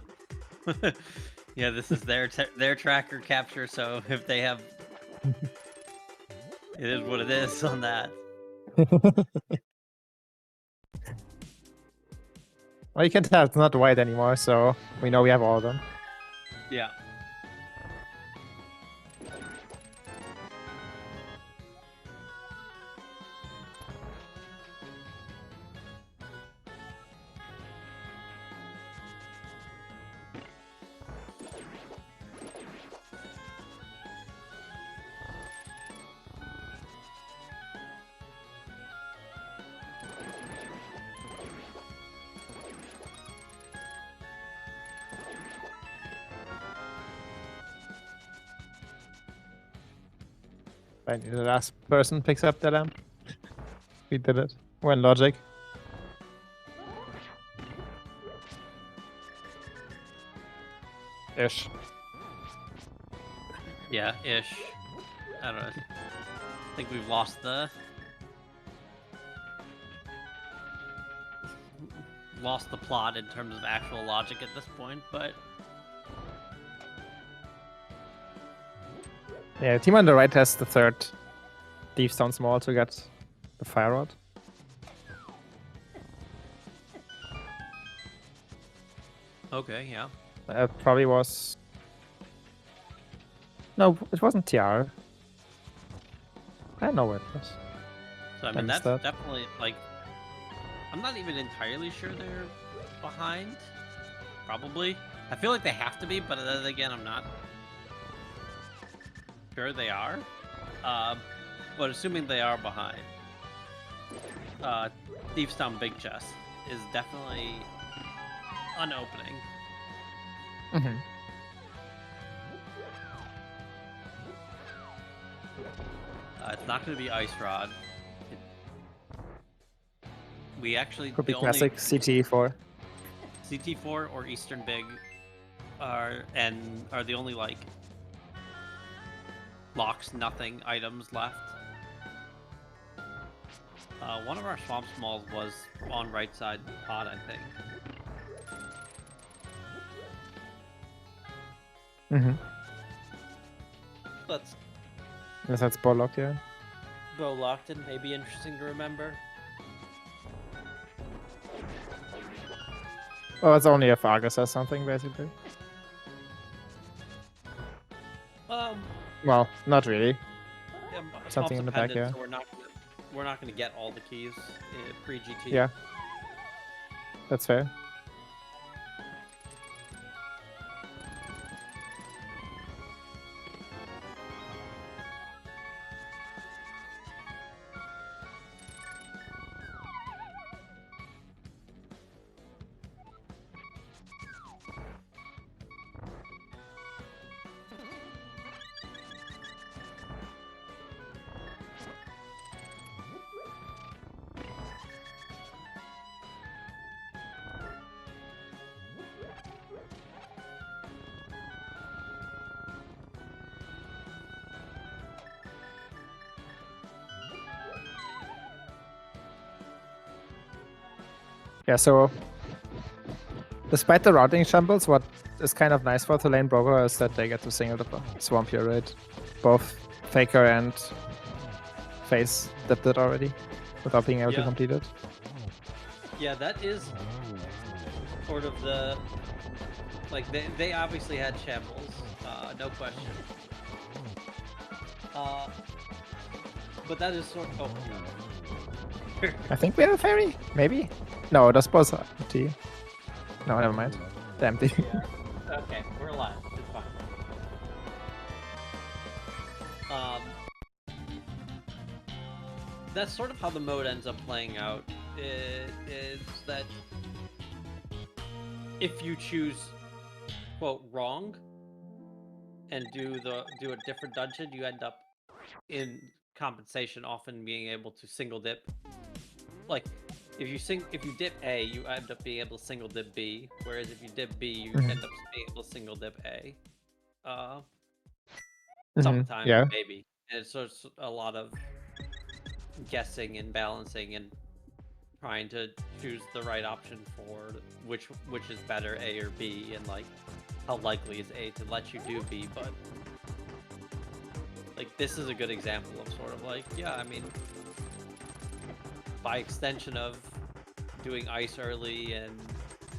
Yeah, this is their tracker capture, so if they have... It is what it is on that. well, you can tell it's not white anymore, so we know we have all of them. Yeah. Right, the last person picks up the lamp. We did it. We're in logic. Ish. Yeah, ish. I don't know. I think we've lost the plot in terms of actual logic at this point, but Yeah, the team on the right has the third Thief Stone Small to get the Fire Rod. okay, yeah. Probably was... No, it wasn't TR. I don't know what it was. So I mean that's definitely like I'm not even entirely sure they're behind. Probably. I feel like they have to be, but then again I'm not sure they are. But assuming they are behind, Thief's Town Big Chest is definitely an opening. Mm-hmm. It's not going to be Ice Rod. We actually Could be the classic only CT4. CT4 or Eastern Big are the only like locks nothing items left. One of our Swamp Smalls was on right side pod, I think. Mm-hmm. Let's Yes, that's Bollock, yeah. go locked in. Maybe interesting to remember. Oh, it's only if Argus has something, basically. Well, not really. Yeah, Something in the back, yeah. So we're not gonna get all the keys pre-GT. Yeah. That's fair. Yeah, so despite the routing shambles, what is kind of nice for the lane broker is that they get to single the swamp here, right? Both Faker and Face dipped it already without being able to complete it. Yeah, that is sort of the... Like, they obviously had shambles, no question. But that is sort of... Oh, I think we have a fairy, maybe? No, that's both empty. No, never mind. They're empty. yeah. Okay, we're alive. It's fine. That's sort of how the mode ends up playing out. Is that if you choose, quote, wrong, and do a different dungeon, you end up in compensation often being able to single dip. Like, if you dip A, you end up being able to single dip B, whereas if you dip B, you end up being able to single dip A. Sometimes, yeah. maybe. And so it's a lot of guessing and balancing and trying to choose the right option for which is better, A or B, and like how likely is A to let you do B. But like, this is a good example of sort of like, yeah, I mean, by extension of doing ice early and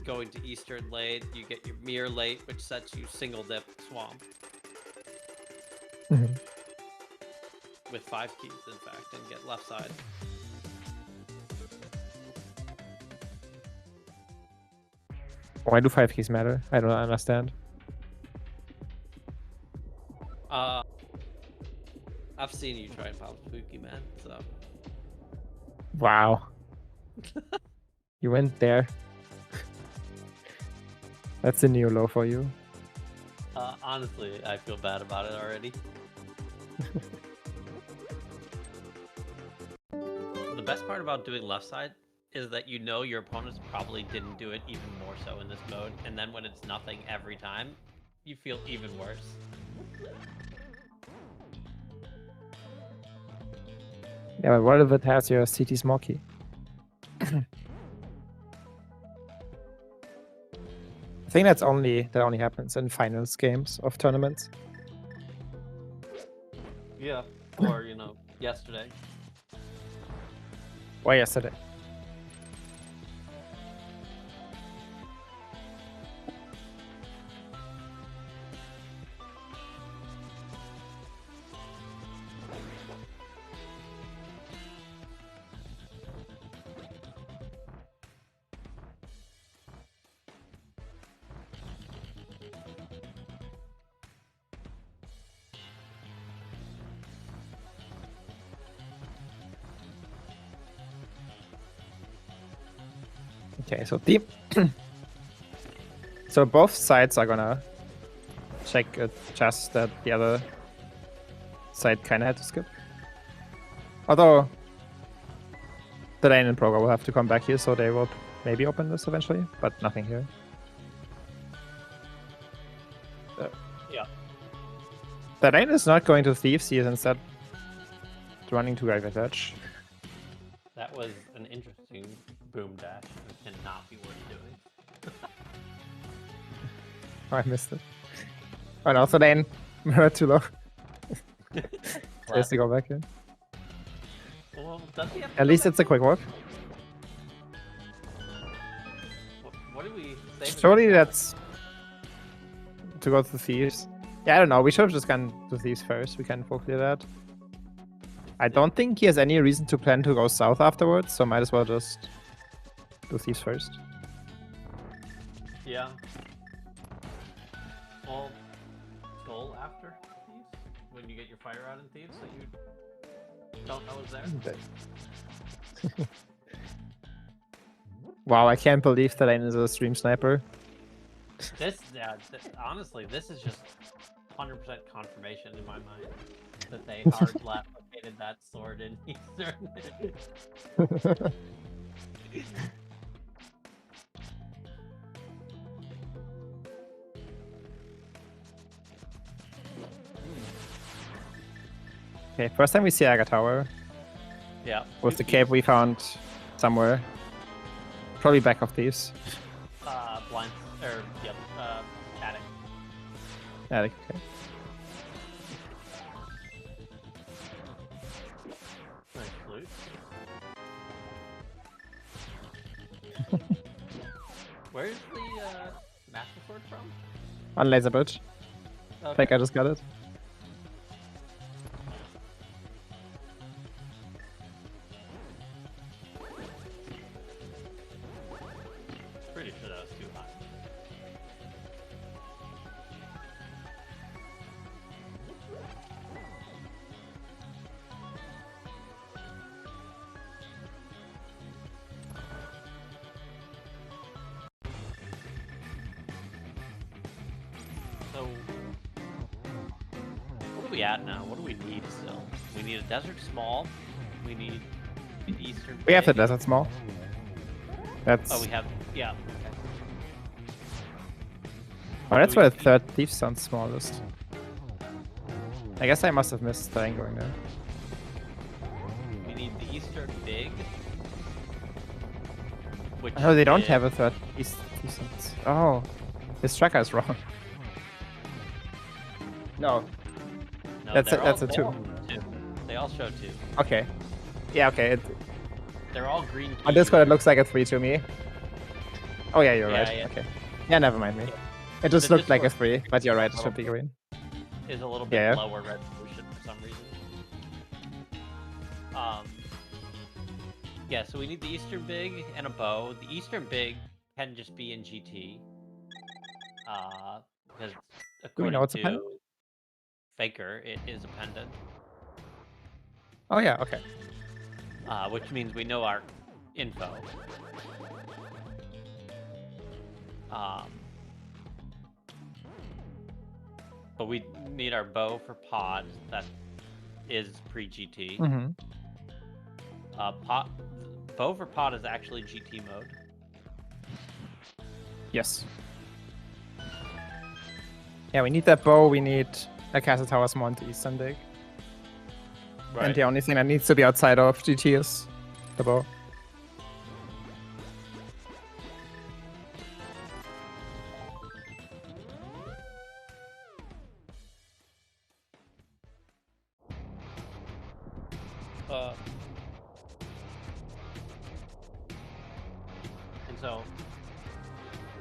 going to eastern late, you get your mirror late, which sets you single dip swamp. With 5 keys, in fact, and get left side. Why do 5 keys matter? I don't understand. I've seen you try and pop spooky, man, so... Wow. You went there. That's a new low for you. Honestly, I feel bad about it already. The best part about doing left side is that you know your opponents probably didn't do it even more so in this mode, and then when it's nothing every time, you feel even worse. Yeah, but what if it has your CT small key? I think that only happens in finals games of tournaments. Yeah, or, you know, yesterday. Why yesterday? Okay, so deep. So both sides are gonna check a chest that the other side kind of had to skip. Although the lane and Proga will have to come back here, so they will maybe open this eventually, but nothing here. Yeah. The lane is not going to Thieves, he is instead running to Graveyard. That was an interesting boom dash. It cannot be worth doing. Oh, I missed it. Oh no, the lane mirror too low. He has to go back in. Well, does he have to At go least back? it's a quick walk. What do we say? Surely that's to go to Thieves. Yeah, I don't know. We should have just gone to Thieves first. We can full clear that. I don't think he has any reason to plan to go south afterwards, so might as well just do Thieves first. Yeah. Well, goal after Thieves? When you get your fire out in Thieves that you don't know is there? Wow, I can't believe the lane is a stream sniper. Honestly, this is just 100% confirmation in my mind that they hard left located that sword in Eastern. Okay, first time we see Aga Tower. Yeah. With the cave we found somewhere. Probably back of these. Blind, or, yep, attic. Attic, okay. Nice flute. Where's the, Master Sword from? On Laser Bridge. I think I just got it. Pretty sure that was too high. So, what are we at now? What do we need still? We need a desert small. We need the eastern. We have the big. desert small. That's. Oh, we have. Yeah. Okay. Oh, that's where the third thief sounds smallest. I guess I must have missed the going there. We need the eastern big. Which Oh, they don't is- have a third east thief sounds. Oh, this tracker is wrong. No. No, That's they're that's all- a they 2. all two. They all show 2. Okay. Yeah, okay. They're all green. On Discord, it looks like a 3 to me. Oh, yeah, you're Yeah, right. yeah. Okay. Yeah, never mind me. It just The looked like a Discord 3, but you're right. It should be green. Is a little bit Yeah. lower resolution for some reason. Yeah, so we need the eastern big and a bow. The eastern big can just be in GT. Because Do we know according it's a pendant? to Faker, it is a pendant. Oh, yeah, okay. Which means we know our info. But we need our bow for pod that is pre-GT. Mm-hmm. Bow for pod is actually GT mode. Yes. Yeah, we need that bow. We need a castle tower small into eastern big. And the only thing that needs to be outside of GT is the bow. And so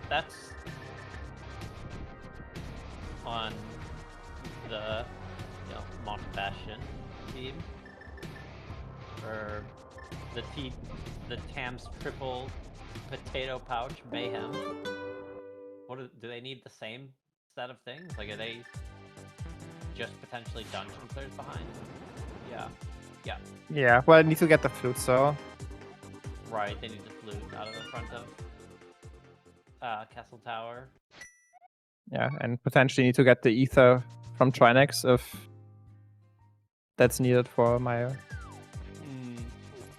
that's on the MOTTE BASHEN team for the TAM's Triple Potatoepouch Mayhem. Do they need the same set of things? Like, are they just potentially dungeon clears behind? Yeah. Yeah. Yeah, well, I need to get the flute, so. Right, they need the flute out of the front of Castle Tower. Yeah, and potentially need to get the ether from Trinex if that's needed for my.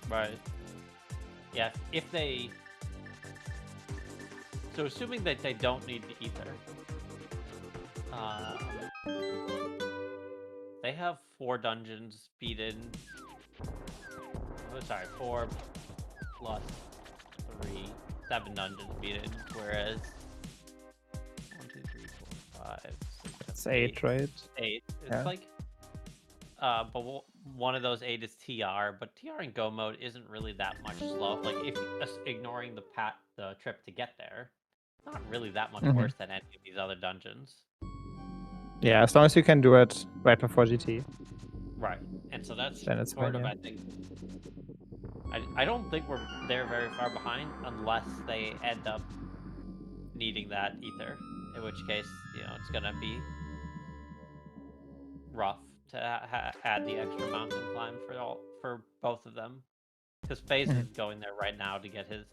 Right. Yeah, if they. So, assuming that they don't need the ether, they have 4 dungeons speeded. Oh, sorry, 4 plus 3, 7 dungeons speeded, whereas 1, 2, 3, 4, 5, 6, 7, It's 8, right? 8. It's Yeah. like, but one of those 8 is TR, but TR in Go mode isn't really that much slow. Like, if ignoring the trip to get there, it's not really that much worse than any of these other dungeons. Yeah, as long as you can do it right before GT. Right, and so that's Then it's sort fine, of, yeah. I think. I don't think they're very far behind unless they end up needing that ether, in which case, it's gonna be rough to add the extra mountain climb for both of them, because FaZe is going there right now to get his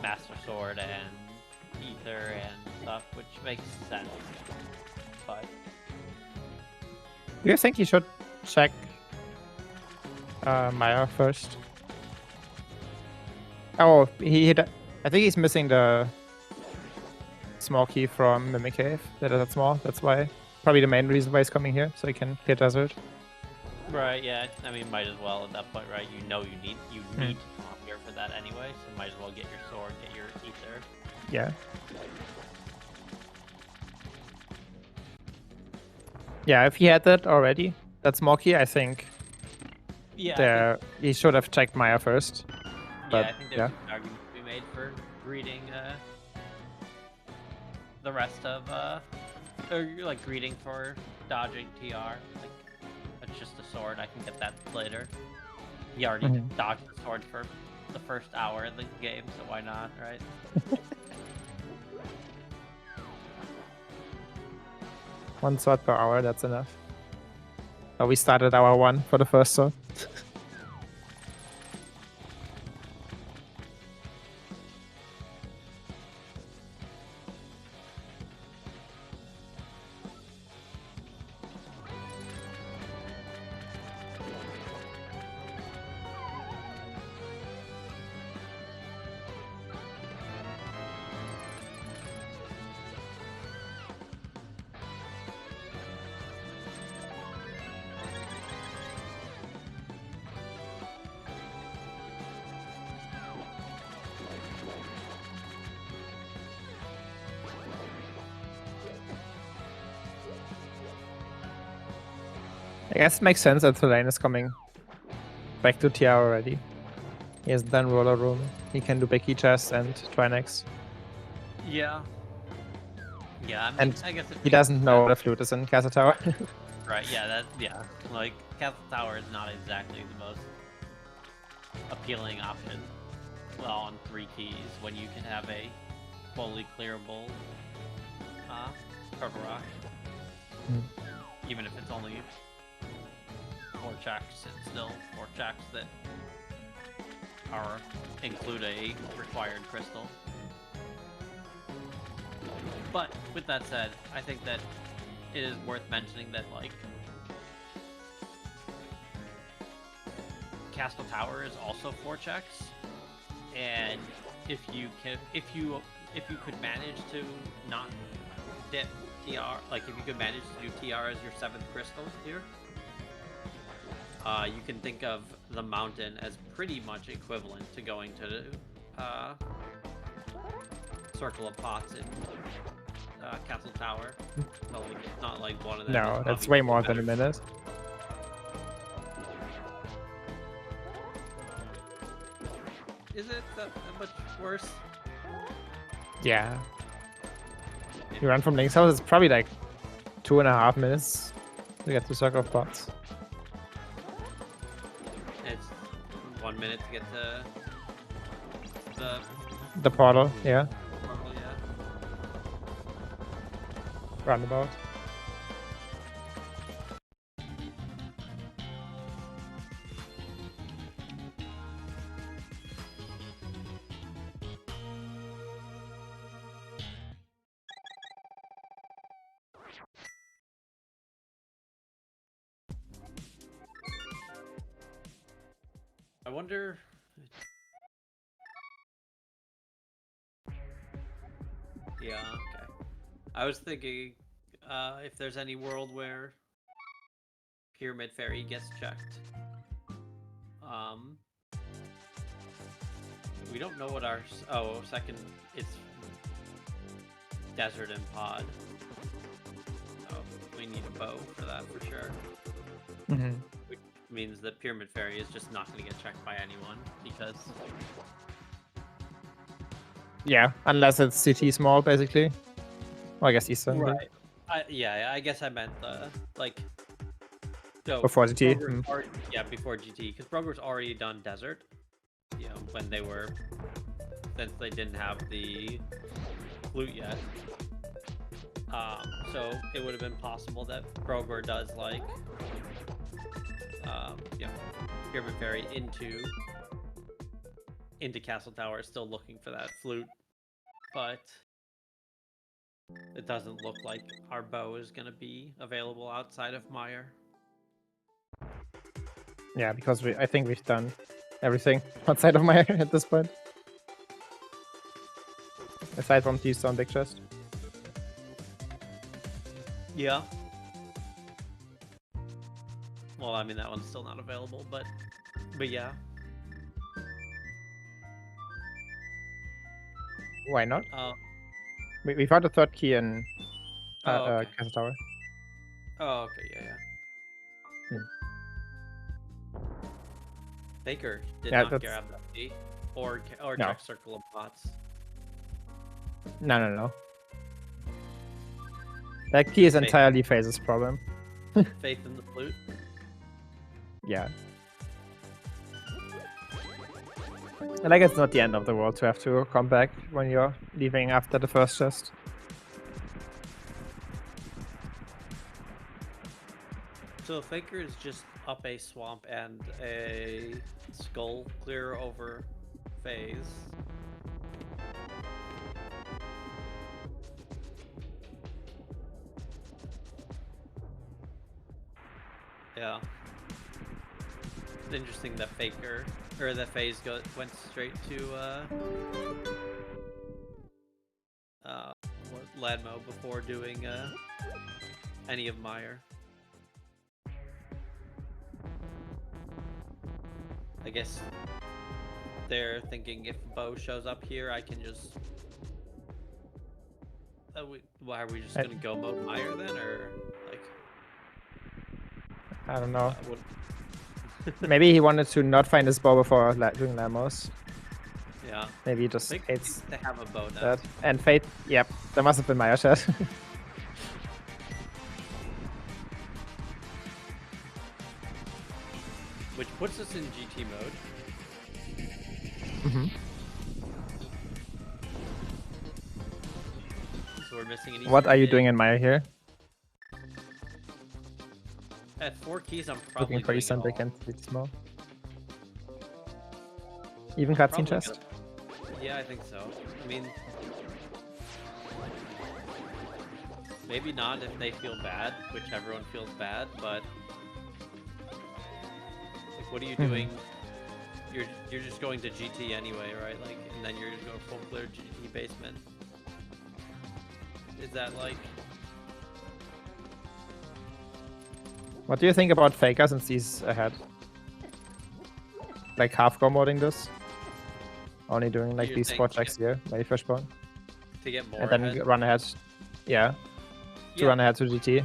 Master Sword and ether and stuff, which makes sense. But Do you think you should check Maya first? Oh, I think he's missing the small key from Mimic Cave. That is small. That's why. Probably the main reason why he's coming here, so he can clear desert. right, yeah, I mean, might as well at that point, right? You need to come up here for that anyway, so might as well get your sword, get your ether. Yeah. Yeah, if he had that already, that Smoky, I think Yeah, he should have checked Maya first. But, I think there's yeah. an argument to be made for greeting the rest of or like greeting for dodging TR. Like it's just a sword. I can get that later. He already dodged the sword for the first hour of the game, so why not, right? One sword per hour, that's enough. Oh, we started hour 1 for the first sword. I guess it makes sense that Tulane is coming back to TR already. He has done Roller Room. He can do Becky Chest and Trinex. Yeah. Yeah, I mean, And I guess he doesn't know the flute is in Castle Tower. Right, yeah, like, Castle Tower is not exactly the most appealing option, well, on 3 keys, when you can have a fully clearable, Purple Rock. Even if it's only 4 checks, it's still 4 checks that include a required crystal. But with that said, I think that it is worth mentioning that like Castle Tower is also 4 checks, and if you could manage to not dip TR, like if you could manage to do TR as your 7th crystal here, you can think of the mountain as pretty much equivalent to going to Circle of Pots in Castle Tower. So like, it's not like one of them. No, that's way more than a minute. Is it that much worse? Yeah. You run from Link's house, it's probably like 2.5 minutes to get to Circle of Pots. It's 1 minute to get to the portal, yeah. Portal, yeah. Roundabout. I wonder. Yeah, okay. I was thinking if there's any world where Pyramid Fairy gets checked. We don't know what our second it's Desert and Pod. Oh, we need a bow for that for sure. Which means that Pyramid Fairy is just not going to get checked by anyone because. Yeah, unless it's CT small, basically. Well, I guess Eastern. Right. I guess I meant like. So before GT. Before GT, because Broger's already done Desert. You know, when they were, since they didn't have the flute yet. So it would have been possible that Broger does like, Pyramid Fairy into Castle Tower, still looking for that flute, but it doesn't look like our bow is going to be available outside of Meyer. Yeah, because I think we've done everything outside of Meyer at this point. Aside from these on Big Chest. Yeah. Well, I mean, that one's still not available, but yeah. Why not? Oh, We found a third key in okay. Castle Tower. Oh, okay, yeah. Faker did Yeah, not that's... grab that key. Or No. check circle of bots. No. That key is entirely FaZe's problem. Faith in the flute. Yeah. Like, it's not the end of the world to have to come back when you're leaving after the first chest. So Faker is just up a swamp and a skull clear over phase. Yeah. It's interesting that Faker or that phase went straight to Ladmo before doing any of Meyer. I guess they're thinking if Bo shows up here, I can just. Why are we just gonna go mode Meyer then, or like? I don't know. Maybe he wanted to not find his bow before doing Lamos. Yeah. Maybe he just hates to have a bow now. that. And Fate, yep, that must have been my shot. Which puts us in GT mode. Mm-hmm. So we're missing an. What are you doing in Maya here? At 4 keys, I'm probably looking for doing Sunbreak and small. Even cutscene chest? Yeah, I think so. I mean, maybe not if they feel bad, which everyone feels bad, but like, what are you doing? You're just going to GT anyway, right? Like, and then you're just going full clear GT basement. Is that like? What do you think about Faker since he's ahead? Like half go modding this? Only doing like these 4 checks here, maybe Fishbone. To get more and then ahead? Run ahead. Yeah. To run ahead to GT.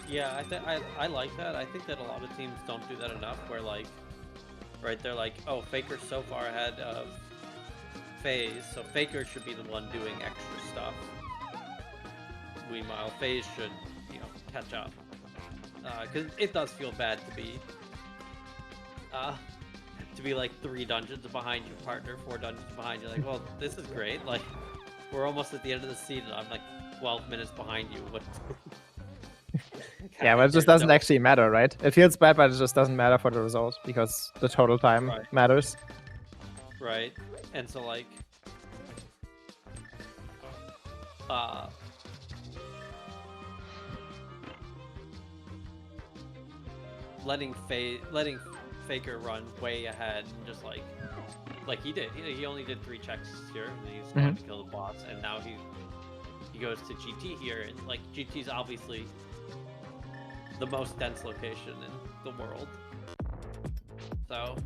Yeah, I like that. I think that a lot of teams don't do that enough where like, right, they're like, oh, Faker's so far ahead of FaZe, so Faker should be the one doing extra stuff. Meanwhile, FaZe should, you know, catch up. Because it does feel bad to be like 3 dungeons behind your partner, 4 dungeons behind you. Like, well, this is great. Like, we're almost at the end of the season. I'm like 12 minutes behind you. What? Yeah, but it just doesn't actually matter, right? It feels bad, but it just doesn't matter for the result because the total time matters. Right. And so like, letting Faker run way ahead and just like he did. He only did 3 checks here, and he's going to kill the bots, and now he goes to GT here, and like GT's obviously the most dense location in the world. So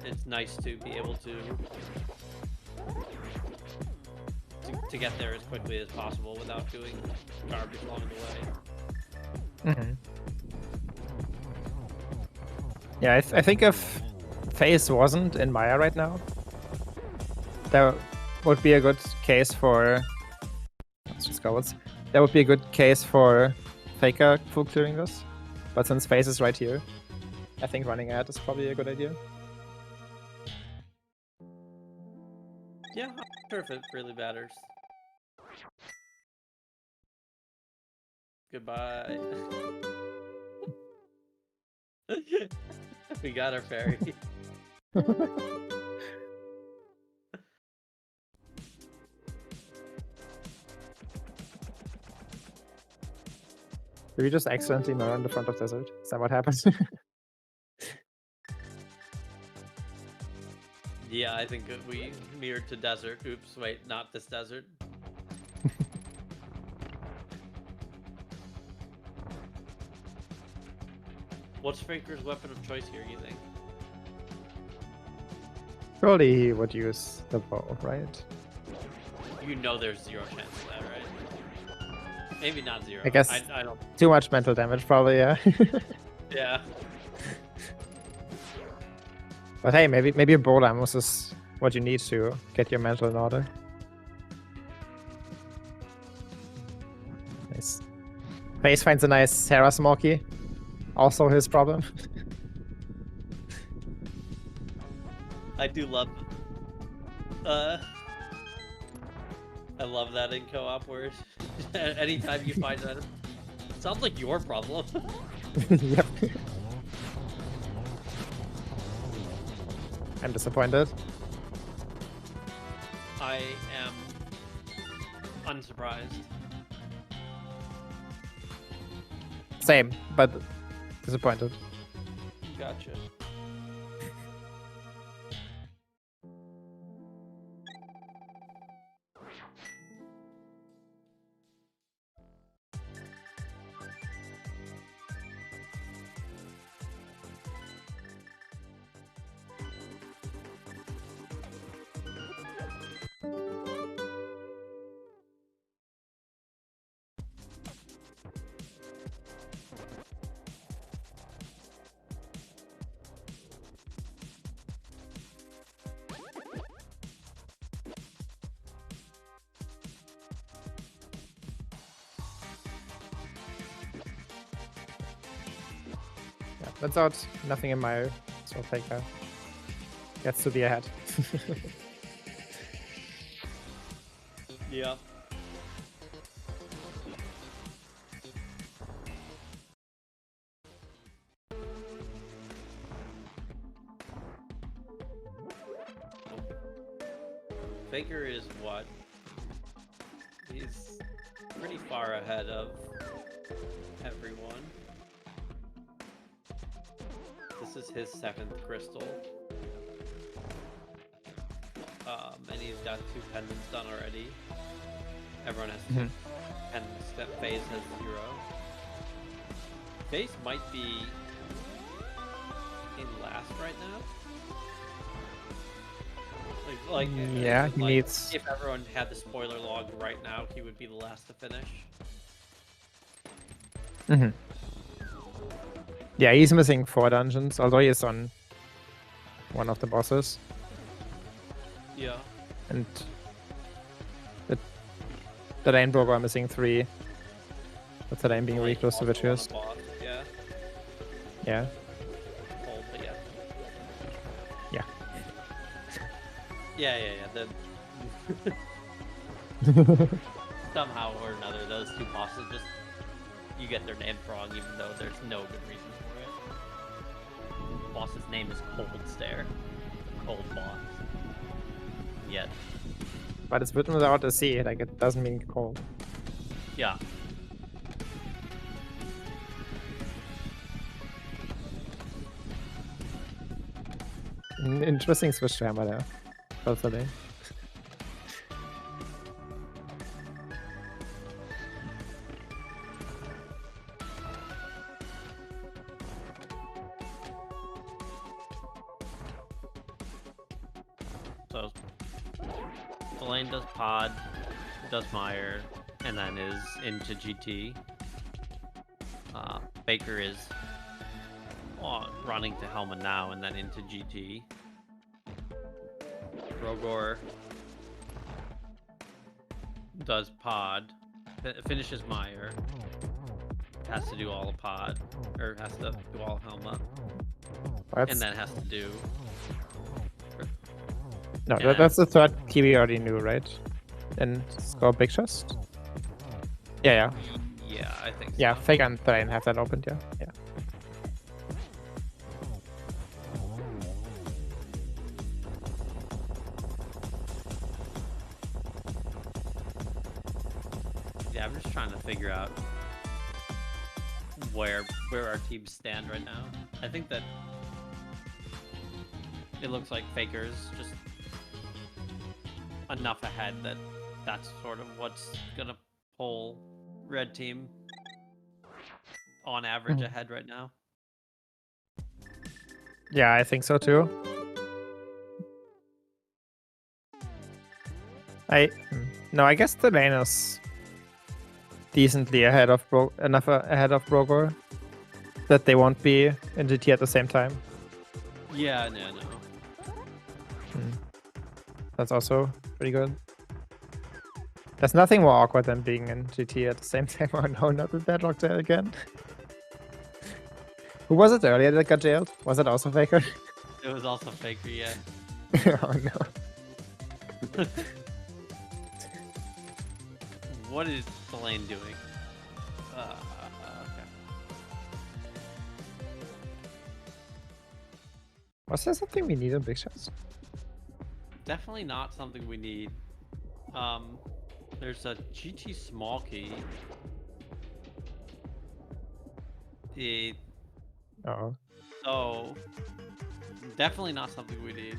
it's nice to be able to get there as quickly as possible without doing garbage along the way. Yeah, I think if FaZe wasn't in Maya right now, there would be a good case for... Let's just go. There would be a good case for Faker full clearing this. But since FaZe is right here, I think running ahead is probably a good idea. Yeah, I'm not sure if it really matters. Goodbye. We got our fairy. Did we just accidentally mirror in the front of desert? Is that what happens? Yeah, I think we mirrored to desert. Oops, wait, not this desert. What's Faker's weapon of choice here, you think? Surely he would use the bow, right? You know there's 0 chance of that, right? Maybe not 0. I guess I don't. too much mental damage, probably, yeah. Yeah. But hey, maybe a bow damos is what you need to get your mental in order. Nice. Face finds a nice Sarah Smoky. Also his problem. I do love. I love that in co-op where anytime you find that, it sounds like your problem. Yep. I'm disappointed. I am unsurprised. Same, but disappointed. Gotcha. Yeah, that's out. Nothing in my so Faker gets to be ahead. Yeah. Faker is what? He's pretty far ahead of everyone. This is his 7th crystal. And he's got 2 pendants done already. Everyone has 2 pendants. That FaZe has 0. FaZe might be in last right now. Yeah, he like, needs. if everyone had the spoiler log right now, he would be the last to finish. Yeah, he's missing 4 dungeons, although he is on one of the bosses. Yeah. And the Lane Broker are missing 3. With the Lane being really close to Virtuous. Yeah. Yeah. Cold, but yeah. Yeah. Yeah. Somehow or another, those 2 bosses just you get their names wrong, even though there's no good reason for it. The boss's name is Cold Stare. Cold boss. Yet. But it's written without a C, like it doesn't mean cold. Yeah. Interesting switch to hammer there. Totally. So Delane does pod, does Meyer, and then is into GT. Baker is running to Helma now and then into GT. Rogor does pod, finishes Meyer, has to do all the pod, or has to do all Helma, and then has to do... No, that's the 3rd key we already knew, right? And score Big Chest? Yeah. Yeah, I think so. Yeah, Fake and Thrain have that opened, yeah. Yeah, I'm just trying to figure out where our teams stand right now. I think that it looks like Faker's just enough ahead that that's sort of what's gonna pull red team on average ahead right now. Yeah, I think so too. No, I guess the lane is decently ahead of ahead of Brogo that they won't be in GT at the same time. Yeah, no. That's also pretty good. There's nothing more awkward than being in GT at the same time. Oh no, not the deadlock there again. Who was it earlier that got jailed? Was it also Faker? It was also Faker, yeah. Oh no. What is the lane doing? Okay. Was there something we need in big shots? Definitely not something we need. There's a GT small key. Oh. So definitely not something we need.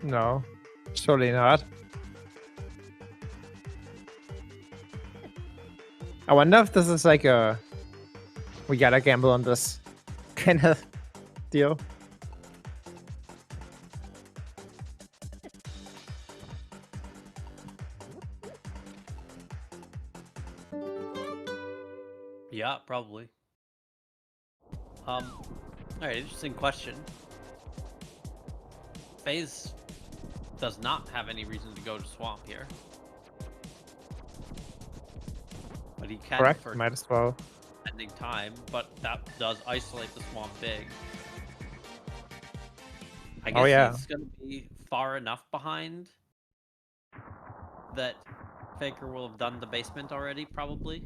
No. Surely not. I wonder if this is like a we gotta gamble on this kind of deal. Yeah, probably. All right, interesting question. FaZe does not have any reason to go to Swamp here. But he can Correct, for might as well. ending time, but that does isolate the Swamp big. I guess he's gonna be far enough behind that Faker will have done the basement already, probably.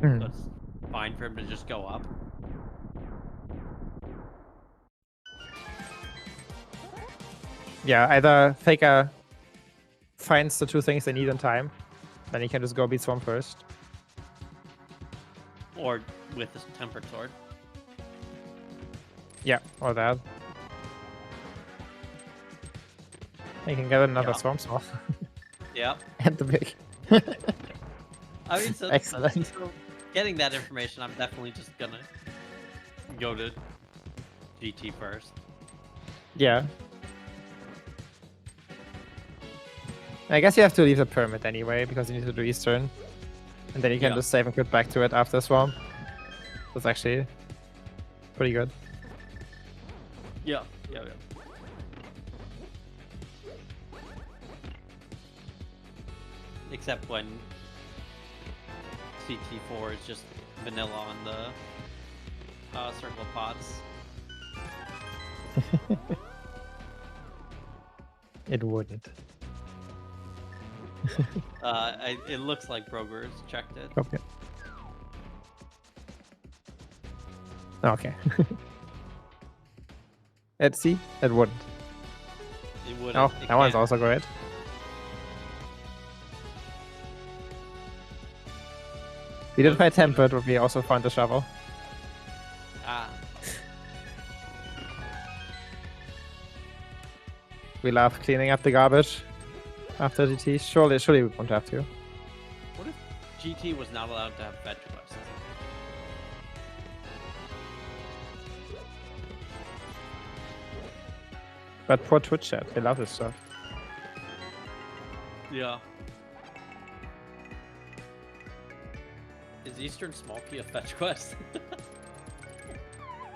So it's fine for him to just go up. Yeah, either Faker finds the two things they need in time, then he can just go beat Swamp first. Or with his tempered sword. Yeah, or that. He can get another Swamp Sword. Yeah. And the big. I mean, so excellent. So getting that information, I'm definitely just gonna go to GT first. Yeah. I guess you have to leave the pyramid anyway, because you need to do Eastern. And then you can just save and quit back to it after Swamp. That's actually pretty good. Yeah. Except when CT4 is just vanilla on the circle of pods. It wouldn't. It looks like Broger's checked it. Okay. Okay. Let's see. It wouldn't. It wouldn't. Oh, that one's also great. We did fight tempered, but we also found the shovel. Ah. We love cleaning up the garbage after GT. Surely we won't have to. What if GT was not allowed to have fetch quests? But poor Twitch chat, they love this stuff. Yeah. Is Eastern Small Key a fetch quest?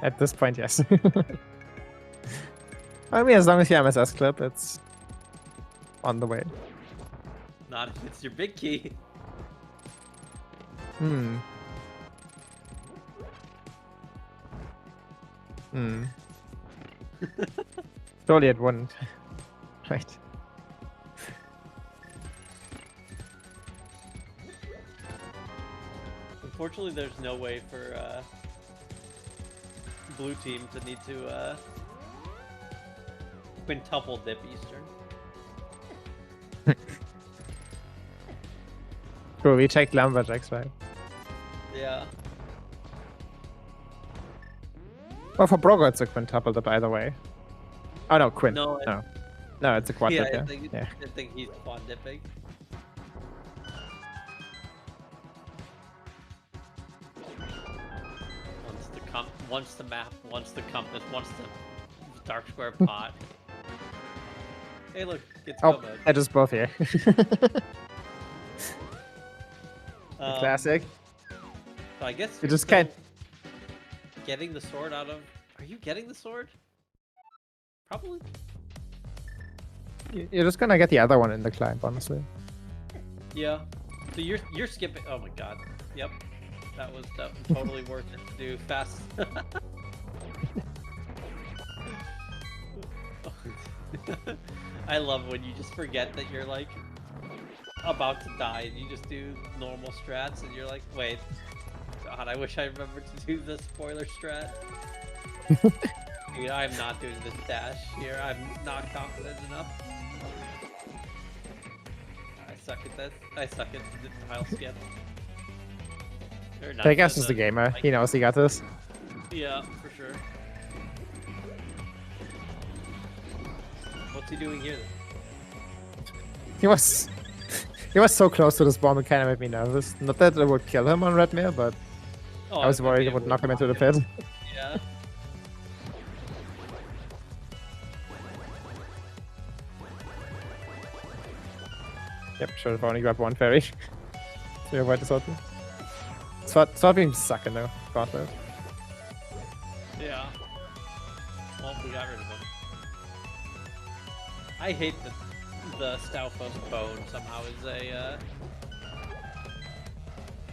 At this point, yes. I mean, as long as you have MSS clip, it's on the way. Not if it's your big key. Surely it wouldn't. Right. Unfortunately, there's no way for blue team to need to quintuple dip Eastern. Bro, we checked Lumberjacks, right? Yeah. Well, for Brogo, it's a quintuple dip either way. Oh no, Quint. No, it's a quad dip, I think he's quad dipping. Once the map, once the compass, once the dark square pot. Hey, look, it's Oh, Go mode. they're just both here. Classic. So I guess You you're just still can't. getting the sword out of. Are you getting the sword? Probably. You're just gonna get the other one in the climb, honestly. Yeah. So you're skipping. Oh my god. Yep. That was totally worth it to do fast. I love when you just forget that you're like about to die and you just do normal strats and you're like, wait, God, I wish I remembered to do the spoiler strat. Dude, I'm not doing this dash here. I'm not confident enough. I suck at this. I suck at the tile skip. I guess he's the gamer. He knows he got this. Yeah, for sure. What's he doing here then? He was so close to this bomb, it kind of made me nervous. Not that it would kill him on red mirror, but Oh, I was worried it would knock him into the pit. Yeah. Yep, should have only grabbed one fairy to avoid the sword. Sword beam sucking though. Gauntlet. Yeah. Well, we got rid of him. I hate that the Stalfos bone somehow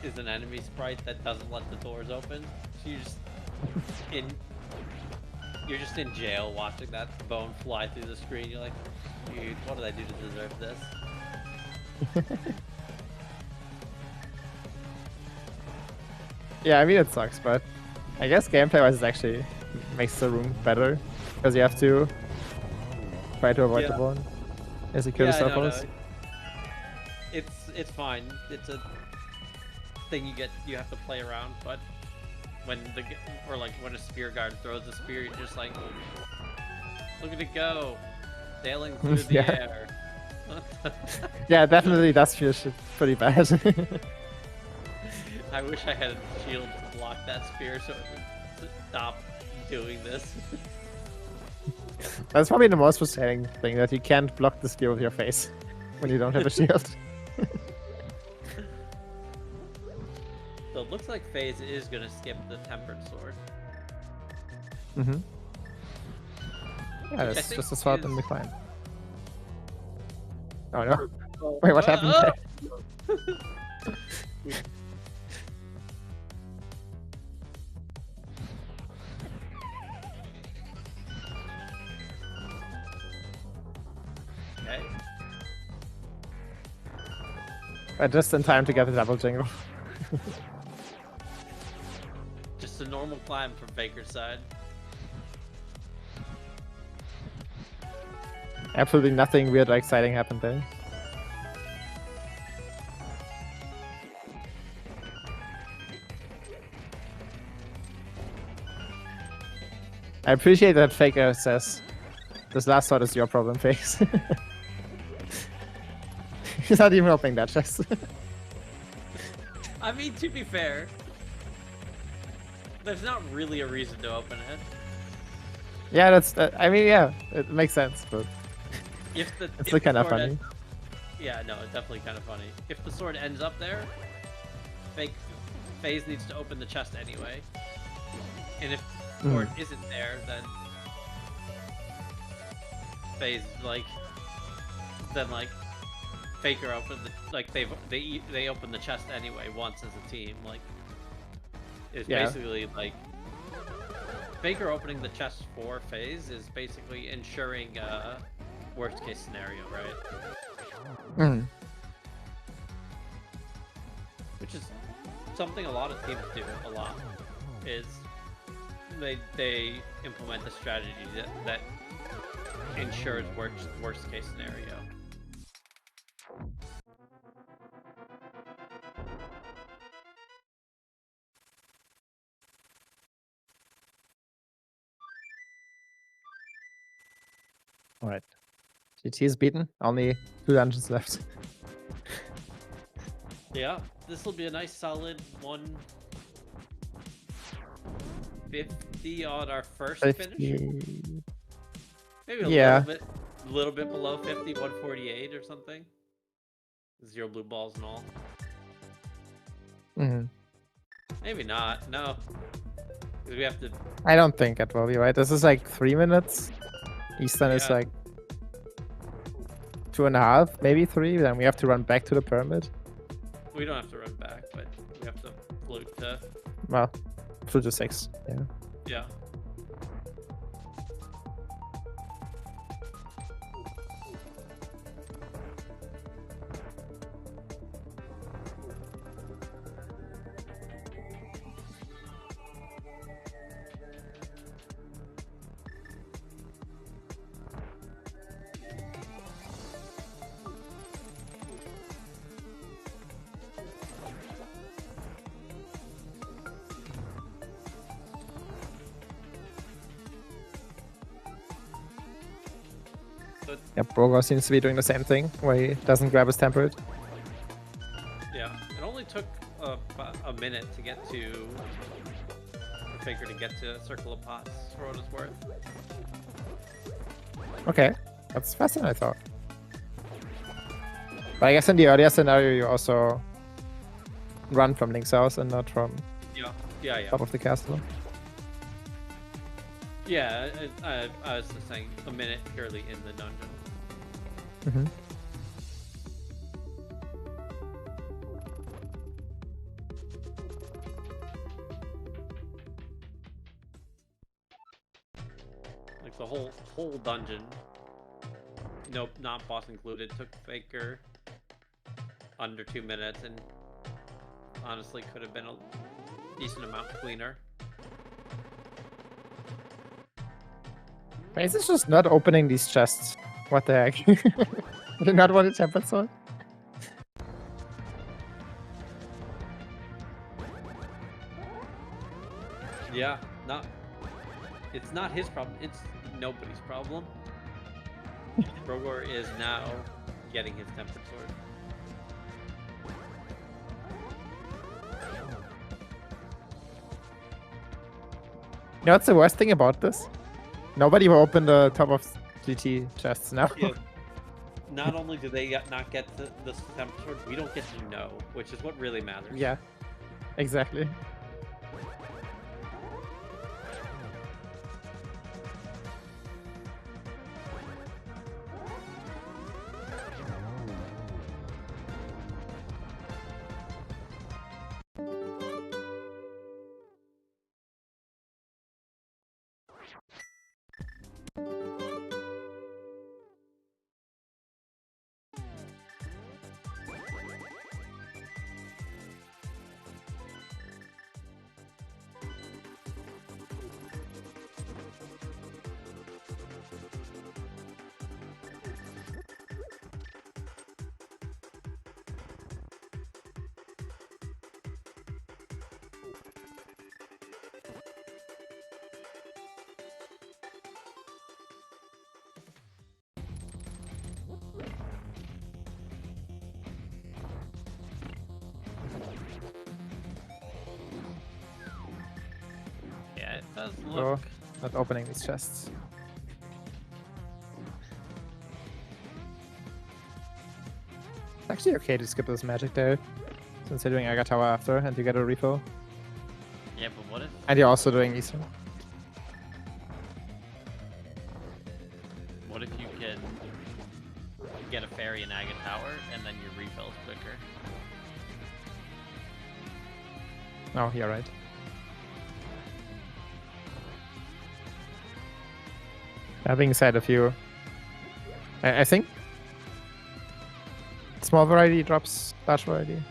is an enemy sprite that doesn't let the doors open. So you're just in jail watching that bone fly through the screen. You're like, dude, what did I do to deserve this? Yeah, I mean it sucks, but I guess gameplay-wise it actually makes the room better because you have to try to avoid the bone as you kill the Stalfos. No. It's fine. It's a thing you have to play around, but when when a spear guard throws a spear, you're just like, look at it go, sailing through the air. Yeah, definitely does feel pretty bad. I wish I had a shield to block that spear so it would stop doing this. That's probably the most frustrating thing, that you can't block the spear with your face when you don't have a shield. So it looks like FaZe is gonna skip the Tempered Sword. Mm-hmm. Yeah, that's just a sword in the climb. Oh no. Wait, what happened there? Okay. Just in time to get the double jingle. Just a normal climb from Faker's side. Absolutely nothing weird or exciting happened there. I appreciate that Faker says, this last sword is your problem, FaZe. He's not even opening that chest. I mean, to be fair, there's not really a reason to open it. Yeah, that's. I mean, yeah, it makes sense, but It's still kind of funny. Yeah, no, it's definitely kind of funny. If the sword ends up there, FaZe needs to open the chest anyway. And if the sword isn't there, then FaZe Faker opened they open the chest anyway once as a team. Like, it's basically like Faker opening the chest for FaZe is basically ensuring worst case scenario, right? Which is something a lot of teams do a lot. Is they implement a strategy that ensures worst case scenario. Alright. GT is beaten. Only 2 dungeons left. Yeah, this will be a nice solid 150 on our first finish. Maybe a little bit little bit below 50, 148 or something. 0 blue balls and all. Mm-hmm. Maybe not. No. Because we have to. I don't think it will be, right? This is like 3 minutes. Eastern is Yeah. like 2.5, maybe 3. Then we have to run back to the pyramid. We don't have to run back, but we have to float to. Well, through to 6. Yeah. Yeah. Yeah, Brogar seems to be doing the same thing, where he doesn't grab his temperate. Yeah. It only took about a minute to get to. Faker to get to Circle of Pots, for what it's worth. Okay, that's faster than I thought. But I guess in the earlier scenario, you also run from Link's house and not from Yeah. top of the castle. Yeah, I was just saying a minute purely in the dungeon. Mm-hmm. Like the whole dungeon. Nope, not boss included. Took Faker under 2 minutes, and honestly could have been a decent amount cleaner. Is this just not opening these chests? What the heck? I did not want a tempered sword. Yeah, it's not his problem, it's nobody's problem. Brogor is now getting his tempered sword. You know what's the worst thing about this? Nobody will open the top of GT chests now. Yeah. Not only do they not get the tempered sword, we don't get to know, which is what really matters. Yeah, exactly. Yeah, it does look. So, not opening these chests. It's actually okay to skip this magic there, considering I got tower after and you get a refill. Yeah, but what if? And you're also doing Eastern. What if you can get a fairy and Aga tower, and then your refills quicker? Oh, you're right. That being said, if you... I think small variety drops large variety.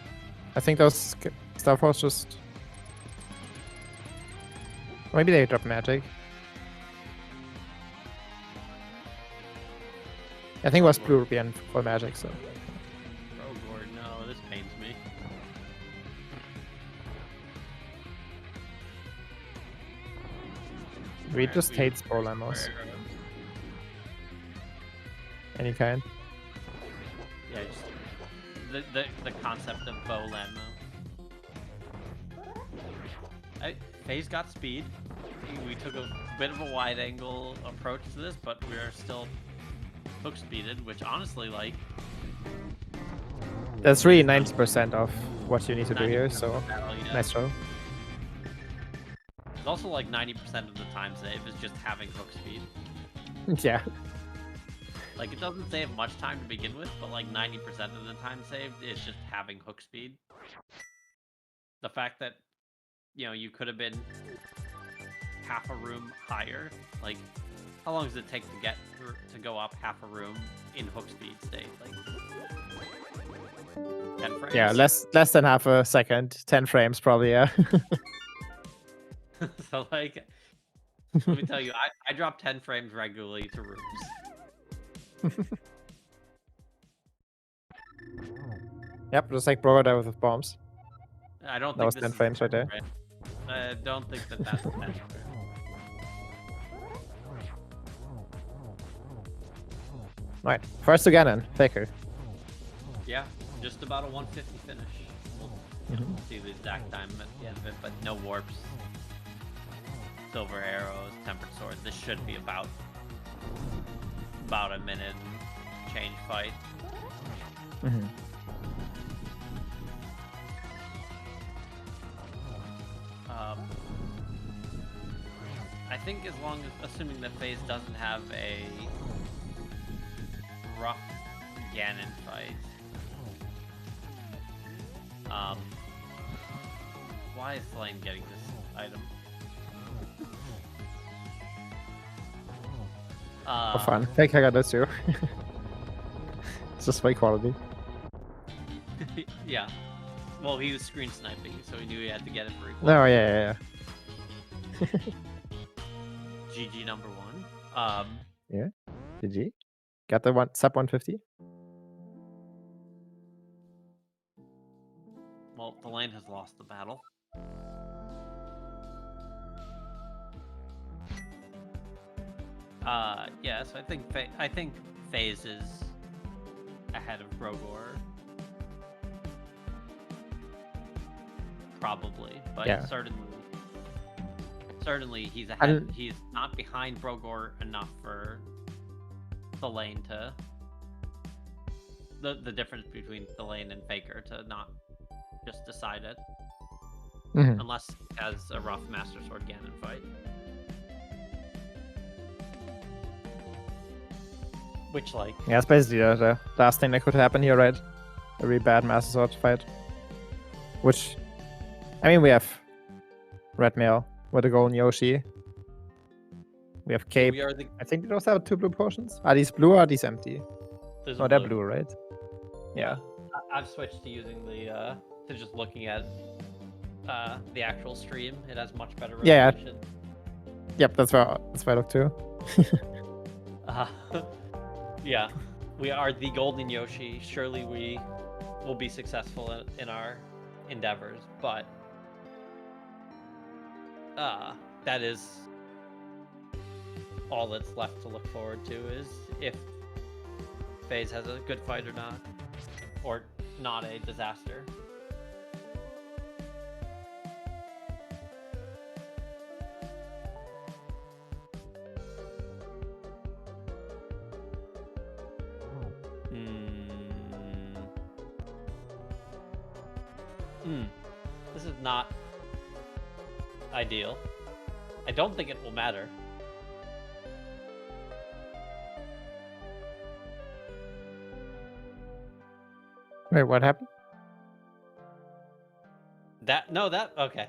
I think those Star Force just... Maybe they drop magic. I think it was blue ruby and for magic, so... Brogor, no, this pains me. We just hate spore lamos. Any kind. Yeah, just the concept of bow Lammo. FaZe got speed. We took a bit of a wide angle approach to this, but we are still hook speeded, which honestly, like, That's really 90% of what you need to do here, 90% so of the battle, yeah. nice throw. It's also like 90% of the time save is just having hook speed. Yeah. Like, it doesn't save much time to begin with, but like 90% of the time saved is just having hook speed. The fact that, you know, you could have been half a room higher, like, how long does it take to go up half a room in hook speed state? Like 10 frames? Yeah, less than half a second. 10 frames probably, yeah. So, like, let me tell you, I drop 10 frames regularly to rooms. Yep, just like Brogo there with bombs. I don't That think was this 10 is frames right there. frame. I don't think that that's 10 frames. Right, first to Ganon, Faker. Yeah, just about a 150 finish. We'll see the exact time at the end of it, but no warps. Silver arrows, tempered sword. This should be about a minute change fight. I think as long as, assuming that FaZe doesn't have a rough Ganon fight. Why is Lane getting this item? For fun. Faker got this too. It's just high quality. Yeah. Well, he was screen sniping, so he knew he had to get it for equal. No, yeah. GG number 1. Yeah. GG. Got the sub 150. Well, the lane has lost the battle. Yeah, so I think FaZe is ahead of Brogor. Probably, but Yeah. certainly he's ahead. He's not behind Brogor enough for the lane to the difference between the lane and Faker to not just decide it, unless he has a rough Master Sword Ganon fight. Which, like... Yeah, it's basically the last thing that could happen here, right? A really bad Master Sword fight. Which, I mean, we have Red Mail with a golden Yoshi. We have Cape. I think we also have 2 blue potions. Are these blue or are these empty? No, they're blue, right? Yeah. I've switched to using the, to just looking at the actual stream. It has much better resolution. Yep, that's why I look too. Yeah, we are the golden Yoshi. Surely we will be successful in our endeavors, but that is all that's left to look forward to, is if FaZe has a good fight or not a disaster. This is not ideal. I don't think it will matter. Wait, what happened? Okay.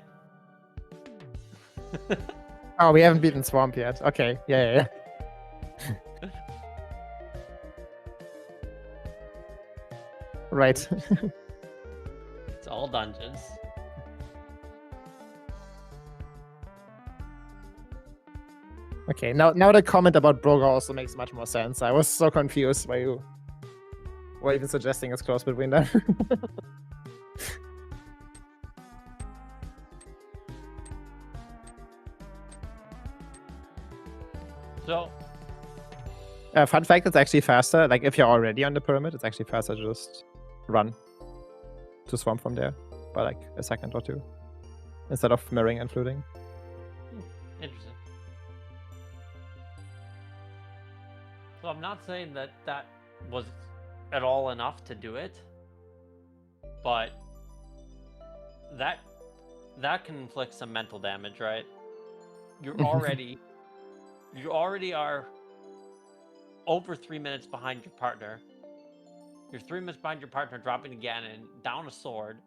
Oh, we haven't beaten Swamp yet. Okay, yeah. Right. It's all dungeons. Okay, now the comment about Broga also makes much more sense. I was so confused why you were even suggesting it's close between them. So, fun fact, it's actually faster. Like, if you're already on the pyramid, it's actually faster to just run to Swamp from there by like a second or 2 instead of mirroring and fluting. Interesting. So I'm not saying that that was at all enough to do it, but that can inflict some mental damage, right? You already are over 3 minutes behind your partner. You're 3 minutes behind your partner, dropping again and down a sword,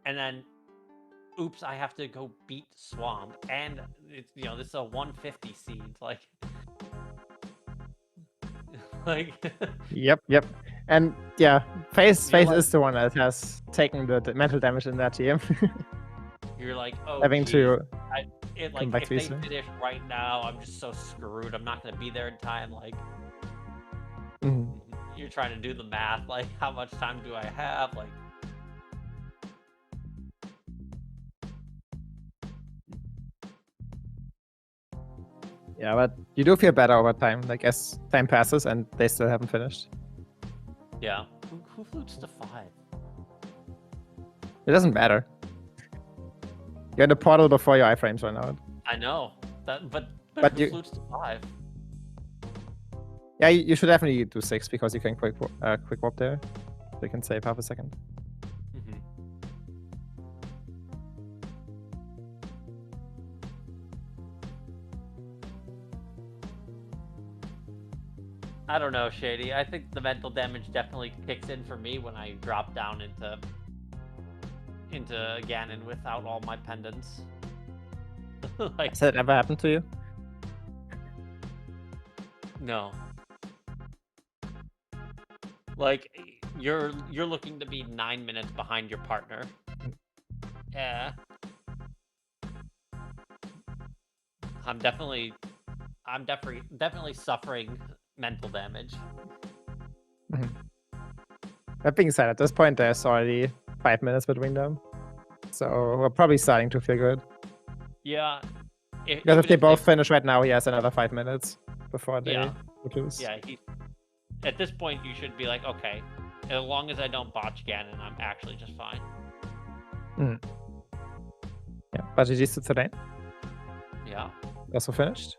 and then, oops, I have to go beat Swamp, and it's, you know, this is a 150 seed, like, like. Yep. And yeah, Face You're like, is the one that has taken the mental damage in that team. you're like, oh, Having geez. to Like, come back if to they easily. finish right now, I'm just so screwed. I'm not gonna be there in time. Like, you're trying to do the math. Like, how much time do I have? Like, Yeah, but you do feel better over time, like as time passes and they still haven't finished. yeah. Who flutes to 5? It doesn't matter. You're in the portal before your iframes run out. I know that, but But who you- flutes to 5? Yeah, you should definitely do 6 because you can quick warp there. So you can save half a second. I don't know, Shady. I think the mental damage definitely kicks in for me when I drop down into Ganon without all my pendants. Like, Has that ever happened to you? no. Like, you're looking to be 9 minutes behind your partner. Yeah. I'm definitely suffering mental damage. That being said, at this point there's already 5 minutes between them. So we're probably starting to figure it. Yeah. Because if they both finish right now, he has another 5 minutes before they lose. Yeah, at this point you should be like, okay, as long as I don't botch Ganon, I'm actually just fine. Yeah, but GG's to today. Yeah. Also finished.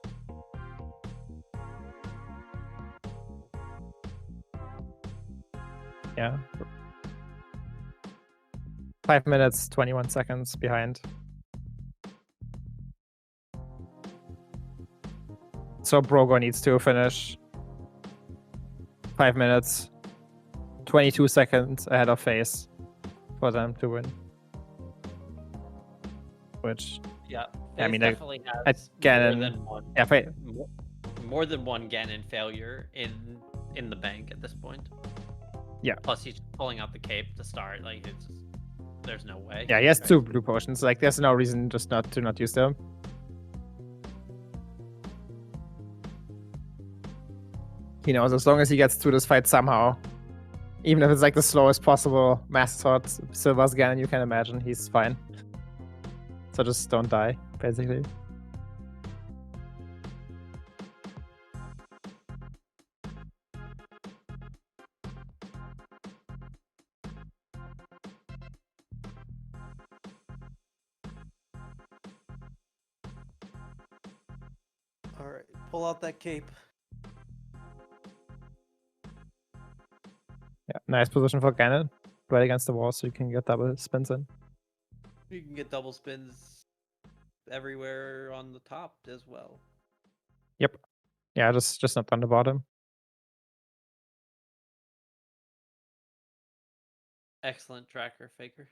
Yeah. 5 minutes, 21 seconds behind. So Brogo needs to finish 5 minutes, 22 seconds ahead of Face for them to win. Which, yeah, I mean, definitely has Ganon, more than one Ganon failure in the bank at this point. Yeah. Plus he's pulling out the cape to start. Like, it's just, there's no way. Yeah, he has 2 blue potions. Like, there's no reason just not use them. He knows as long as he gets through this fight somehow, even if it's like the slowest possible Master Sword Silver's Ganon you can imagine, he's fine. So just don't die, basically. Alright, pull out that cape. Yeah, nice position for Ganon. Right against the wall so you can get double spins in. You can get double spins everywhere on the top as well. Yep. Yeah, just not on the bottom. Excellent tracker, Faker.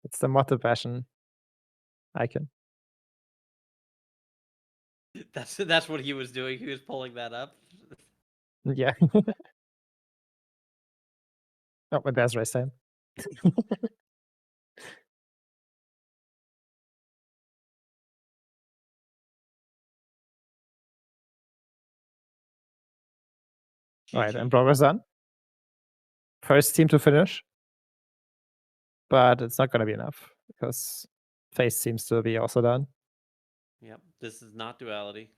It's the MOTTE BASHEN icon. That's what he was doing. He was pulling that up. Yeah. Oh, but there's race time. Alright, and Brogo's done. First team to finish. But it's not gonna be enough because Face seems to be also done. Yep, this is not duality.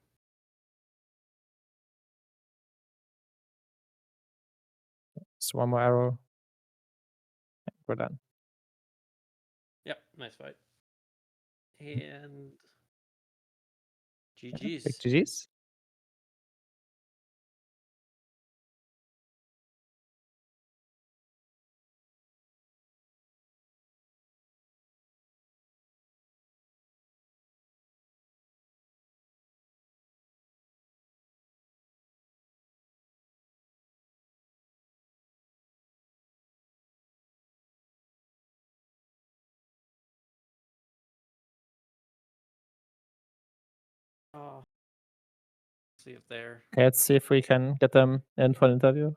Just one more arrow. we're done. Yep, nice fight. And Big GG's. GG's. See if they're. Okay, let's see if we can get them in for an interview.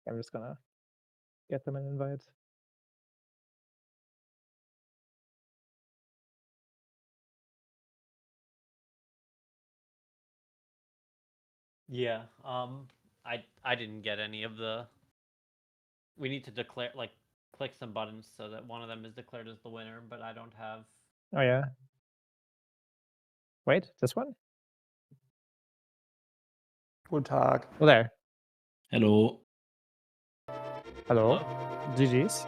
I'm just gonna get them an invite. Yeah. I didn't get any of the. We need to declare click some buttons so that one of them is declared as the winner, but I don't have. Oh yeah. Wait, this one? Guten Tag. Oh, there. Hello. Hello. GG's.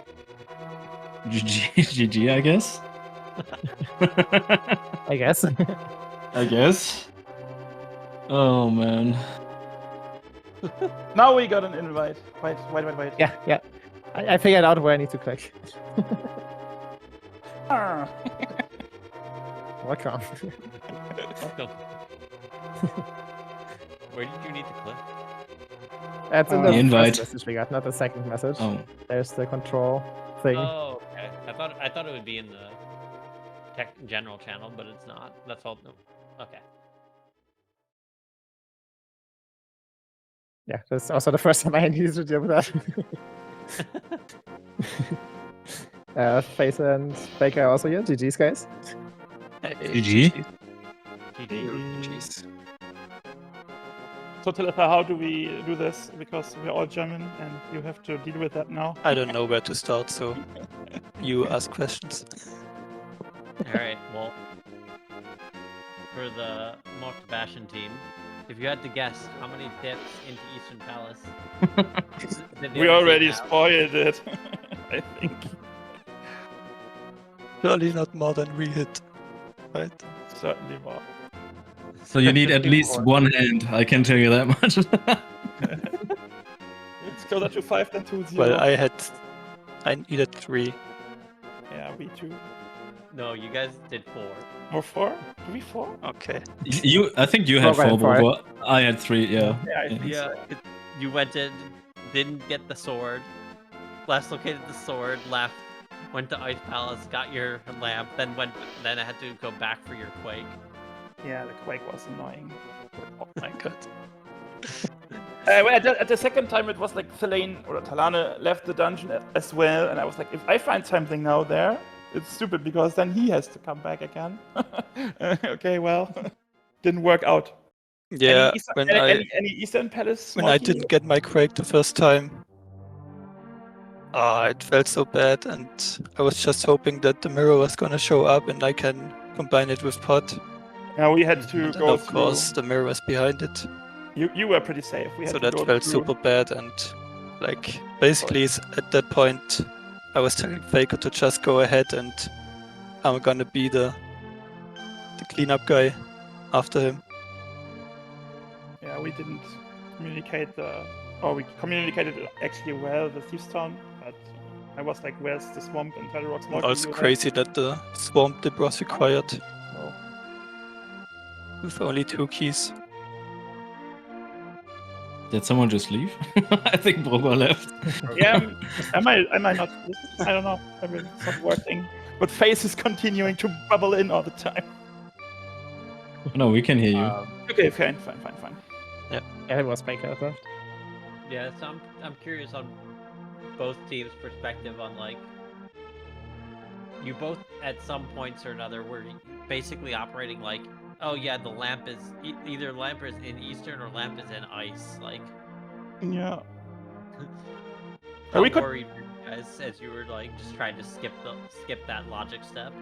GG, I guess. I guess. I guess. Oh man. Now we got an invite. Wait. Yeah. I figured out where I need to click. Ah. Welcome. Welcome. Where did you need to click? That's in The the invite. first message we got, not the second message. Oh. There's the control thing. Oh, okay. I thought it would be in the general channel, but it's not. That's all. No. Okay. Yeah, that's also the first time I needed to deal with that. Face and Baker are also here. GG's, guys. GG. GG. So tell us, how do we do this? Because we're all German and you have to deal with that now. I don't know where to start, so you ask questions. All right. Well, for the MOTTE BASHEN team, if you had to guess how many dips into Eastern Palace, did the We other team already have? spoiled it, I think. Surely not more than we hit, right? Certainly more. So you need at least one hand, I can tell you that much. It's closer to 5 than 2-0. Well, I needed 3. Yeah, we too. No, you guys did 4. Or 4? Do we 4? Okay. I think you had Robert 4, had but I had 3, yeah. Yeah, I think so. You went in, didn't get the sword, last located the sword, left, went to Ice Palace, got your lamp, then I had to go back for your quake. Yeah, the Quake was annoying. Oh my god. Well, at the second time, it was like Talane left the dungeon as well, and I was like, if I find something now there, it's stupid because then he has to come back again. Okay, well, didn't work out. Yeah, Any Eastern Palace? when I Morty? didn't get my Quake the first time, it felt so bad, and I was just hoping that the mirror was gonna show up and I can combine it with pot. Yeah, we had to And go of course, the mirror was behind it. You were pretty safe. We had So to that go felt through. super bad, and like basically at that point I was telling Faker to just go ahead and I'm gonna be the cleanup guy after him. Yeah, we didn't communicate we communicated actually well the Thieves Town, but I was like, where's the swamp and Tidal Rock's not Also crazy that the swamp dip was required So, with only 2 keys. Did someone just leave? I think Brogo left. yeah, I might not. I don't know. I mean, it's not working. But Face is continuing to bubble in all the time. No, we can hear you. Okay, fine. Yeah, it was Baker left. Yeah, so I'm curious on both teams' perspective on like you both at some points or another were basically operating like, oh yeah, the lamp is either lamp is in Eastern or lamp is in Ice. Like, Yeah. how we could- worried were you guys as you were like just trying to skip that logic step?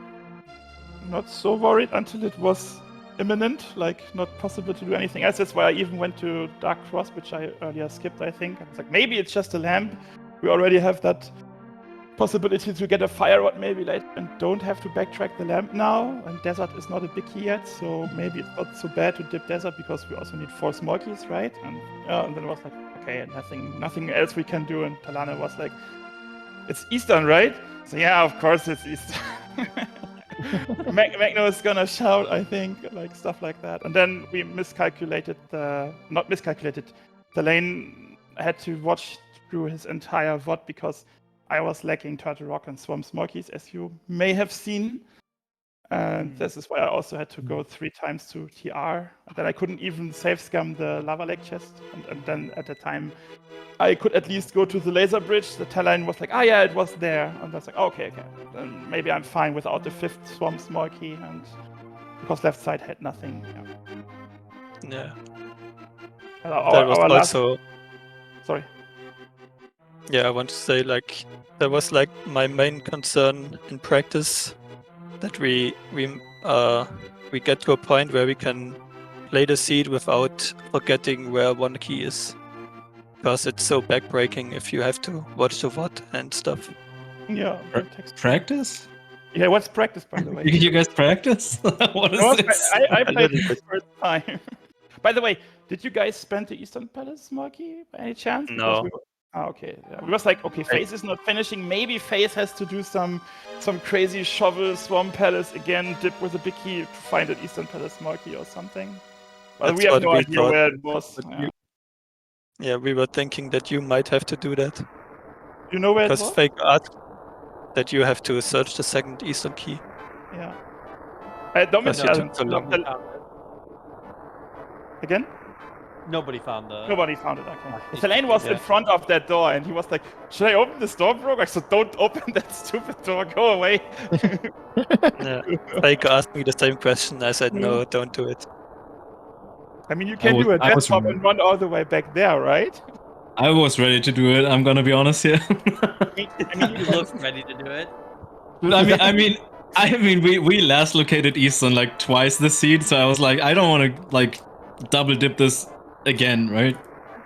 not so worried until it was imminent, like not possible to do anything else. That's why I even went to Dark Cross, which I earlier skipped, I think. I was like, maybe it's just a lamp. We already have that possibility to get a fire rod maybe later and don't have to backtrack the lamp now. And desert is not a big key yet, so maybe it's not so bad to dip desert because we also need 4 small keys, right? And then it was like, okay, nothing else we can do. And Talana was like, it's Eastern, right? So yeah, of course it's Eastern. Magno is gonna shout, I think, like stuff like that. And then we not miscalculated. The lane had to watch through his entire VOD because I was lacking Turtle Rock and Swamp Smokies, as you may have seen. And this is why I also had to go 3 times to TR. And then I couldn't even save scam the lava lake chest. And then at the time, I could at least go to the laser bridge. The Talon was like, oh yeah, it was there. And I was like, oh, okay. Then maybe I'm fine without the 5th Swamp Smoky. And because left side had nothing. Yeah. That was also... Sorry. Yeah, I want to say, like, that was like my main concern in practice, that we get to a point where we can play the seed without forgetting where one key is, because it's so backbreaking if you have to watch the VOD and stuff. Yeah. Practice? Yeah, what's practice, by the way? You guys practice? What is this? I played it the first time. By the way, did you guys spend the Eastern Palace Smoky by any chance? No. Okay. Yeah. We was like, okay, FaZe is not finishing. Maybe FaZe has to do some crazy shovel Swamp Palace again, dip with a big key to find an Eastern Palace Smoky or something. But we have no idea where it was. Yeah, we were thinking that you might have to do that. You know where it was? Because Fake asked that you have to search the second Eastern key. Yeah. Because you took so long. Again? Nobody found the... Nobody found it, okay. Selene was in front of that door and he was like, should I open this door, bro? I said, don't open that stupid door, go away. Yeah. Fake asked me the same question. I said, no, don't do it. I mean, you can do a death bomb and run all the way back there, right? I was ready to do it, I'm gonna be honest here. I mean, you look ready to do it. I mean, we last located Eastern like twice this seed, so I was like, I don't want to like double dip this again, right?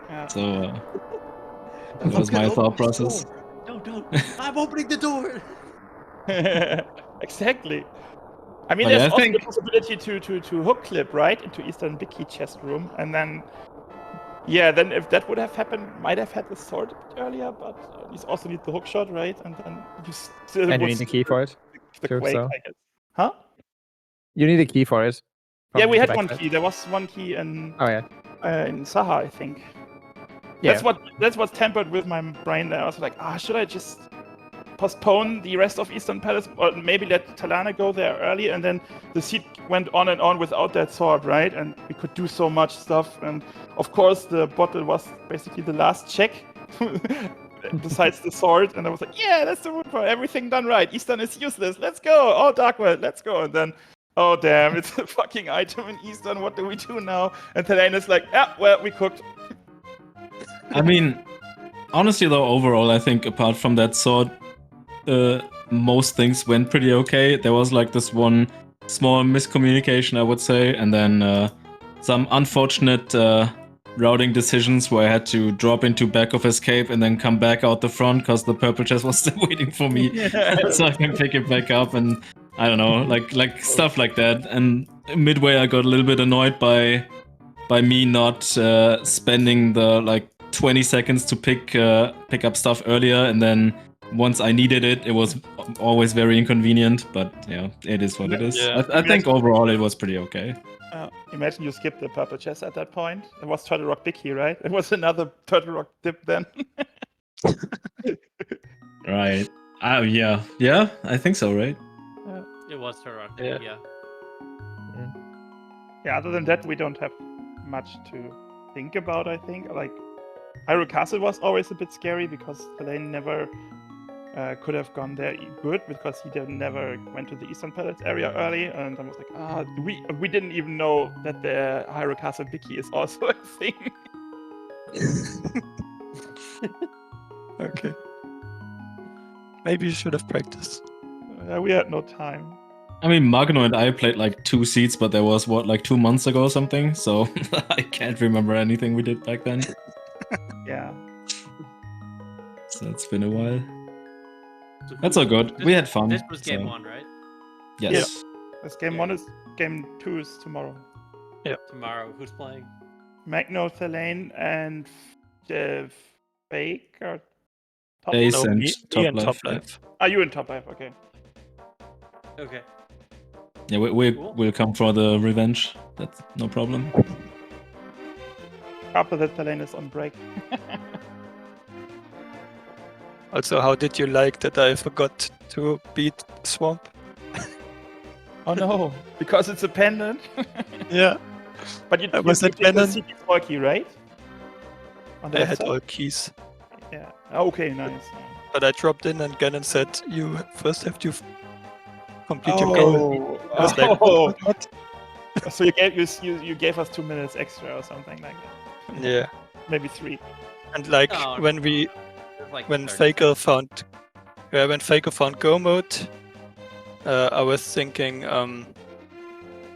Yeah. So that was my thought process. No, don't. I'm opening the door. Exactly. I mean, there's also the possibility to hook clip, right, into Eastern big key chest room, and then, yeah, then if that would have happened, might have had the sword a bit earlier, but you also need the hook shot, right, and then you still And you need the key for it. The too, Quake, so. I guess. Huh? You need a key for it. Yeah, we had one key. There was one key in in Saha, I think. Yeah. That's what's tempered with my brain there. I was like, should I just postpone the rest of Eastern Palace, or maybe let Talana go there early, and then the seed went on and on without that sword, right? And we could do so much stuff. And of course, the bottle was basically the last check, besides the sword. And I was like, yeah, that's the root for everything done right. Eastern is useless. Let's go. Oh, Dark World, let's go. And then, oh damn, it's a fucking item in Eastern. What do we do now? And Talana's like, yeah, well, we cooked. I mean, honestly though, overall, I think apart from that sword, most things went pretty okay. There was like this one small miscommunication, I would say, and then some unfortunate routing decisions where I had to drop into back of escape and then come back out the front because the purple chest was still waiting for me, so I can pick it back up, and I don't know, like stuff like that. And midway, I got a little bit annoyed by me not spending the like 20 seconds to pick up stuff earlier, and then once I needed it, it was always very inconvenient, but yeah, it is what it is. Yeah. I think overall it was pretty okay. Imagine you skipped the purple chest at that point. It was Turtle Rock Big Key, right? It was another Turtle Rock dip then. Right. Yeah, I think so, right? It was Turtle Rock, yeah. Yeah, other than that, we don't have much to think about, I think. Like, Hyrule Castle was always a bit scary because Elaine never could have gone there good because he never went to the Eastern Palace area early, and I was like, we didn't even know that the Hyrule Castle Big Key is also a thing. Okay. Maybe you should have practiced. We had no time. I mean, Magno and I played like 2 seats, but there was what, like 2 months ago or something. So I can't remember anything we did back then. Yeah. So it's been a while. So That's all good. We had fun. This was game so- 1, right? Yes. This game 1 is game 2 is tomorrow. Tomorrow, who's playing? Magno, Thalane, and Fake or Top Days No, and me Top and Life. Top yeah. Life. Are you in Top Life? Okay. Okay. Yeah, Cool. we'll come for the revenge. That's no problem. After that, Thalane is on break. Also, how did you like that I forgot to beat Swamp? Oh no, because it's a pendant. Yeah, But you was you that did the pendant? secret small key, right? On the I left had side? all keys. Yeah. Okay, nice. But I dropped in and Ganon said, you first have to complete your goal. I was like, oh. what? So you gave us 2 minutes extra or something like that. Yeah. Maybe 3. And like No, when It was like when 30. Faker found Go mode, I was thinking,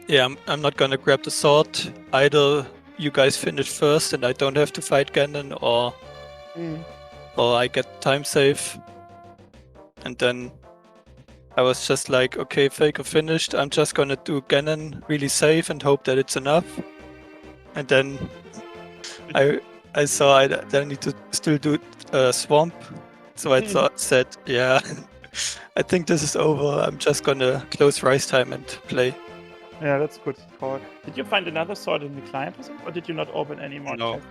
yeah, I'm not gonna grab the sword. Either you guys finish first and I don't have to fight Ganon, or I get time save. And then I was just like, okay, Faker finished. I'm just gonna do Ganon really safe and hope that it's enough. And then I saw I need to still do Swamp. So I said, yeah, I think this is over. I'm just gonna close Rise Time and play. Yeah, that's good call. Did you find another sword in the client or something? Or did you not open any more? No. chests?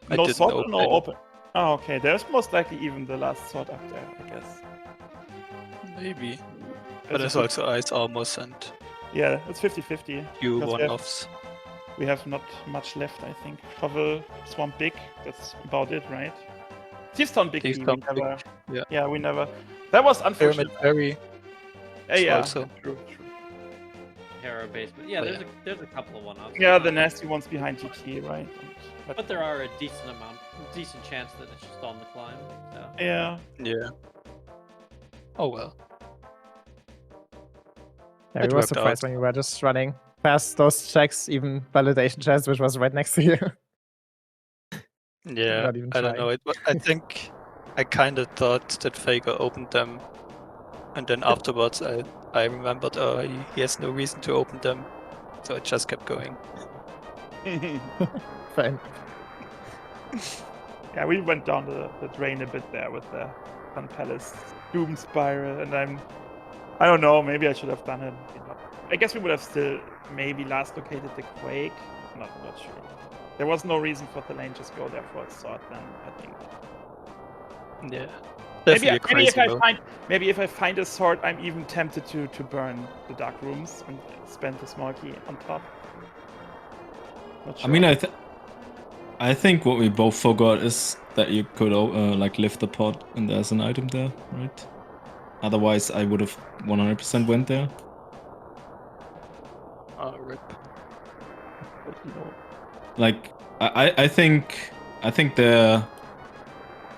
I No didn't sword or open no any. open? Oh, okay. There's most likely even the last sword up there, I guess. Maybe. But That's there's good. also Ice Armors and Yeah, it's 50-50. few Because one-offs. we have not much left, I think. Shovel, Swamp Big, that's about it, right? Tearstone Big, Tearstone we Big, never... yeah. Yeah, we never... That was unfortunate. Pyramid Berry. Yeah, also. true. Hero basement. Yeah, Oh, there's a couple of one-offs. Yeah, the nasty ones behind GT, right? But there are a decent chance that it's just on the climb. So. Yeah. Yeah. Oh well. Yeah, It we were worked surprised out. when you were just running past those checks, even validation chest, which was right next to you. Yeah, Not even I don't trying. know. I think I kind of thought that Faker opened them, and then afterwards I remembered, oh, he has no reason to open them, so I just kept going. Fine. Yeah, we went down the drain a bit there with the Sun Palace Doom Spiral, and I don't know, maybe I should have done it. I guess we would have still maybe last located the Quake. Not sure. There was no reason for the lane just go there for a sword then, I think. Yeah. Maybe, Definitely a maybe crazy if I find a sword, I'm even tempted to burn the dark rooms and spend the small key on top. Not sure. I mean, I think what we both forgot is that you could like lift the pot and there's an item there, right? Otherwise, I would have 100% went there. RIP. Like, I think there,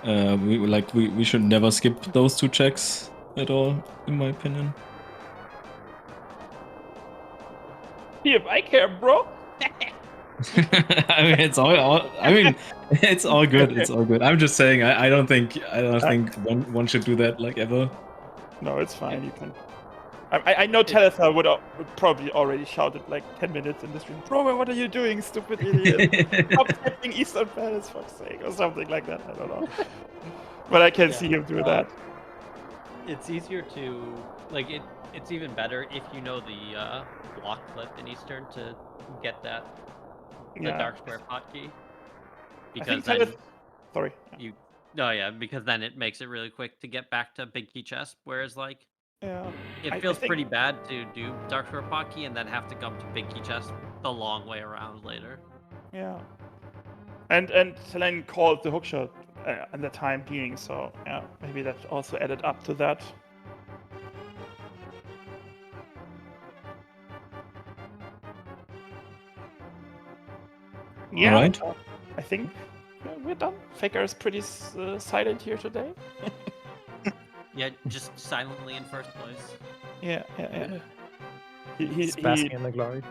we should never skip those 2 checks at all, in my opinion. See if I care, bro. I mean, it's all good. It's all good. I'm just saying, I don't think one should do that like ever. No, it's fine. You can. I know Telethar would probably already shouted like 10 minutes in the stream. Bro, what are you doing, stupid idiot? Stop tapping Eastern Palace, fuck's sake, or something like that. I don't know. But I can see him do that. It's easier to like it. It's even better if you know the block flip in Eastern to get the dark square pot key. Because then sorry. because then it makes it really quick to get back to big key chest. Whereas like Yeah. it feels pretty bad to do dark square pot key and then have to come to big key chest the long way around later. Yeah. And Selene called the hookshot at the time being, so yeah, maybe that also added up to that. Yeah, Alright. I think we're done. Faker is pretty silent here today. Yeah, just silently in first place. Yeah. He's basking in the glory.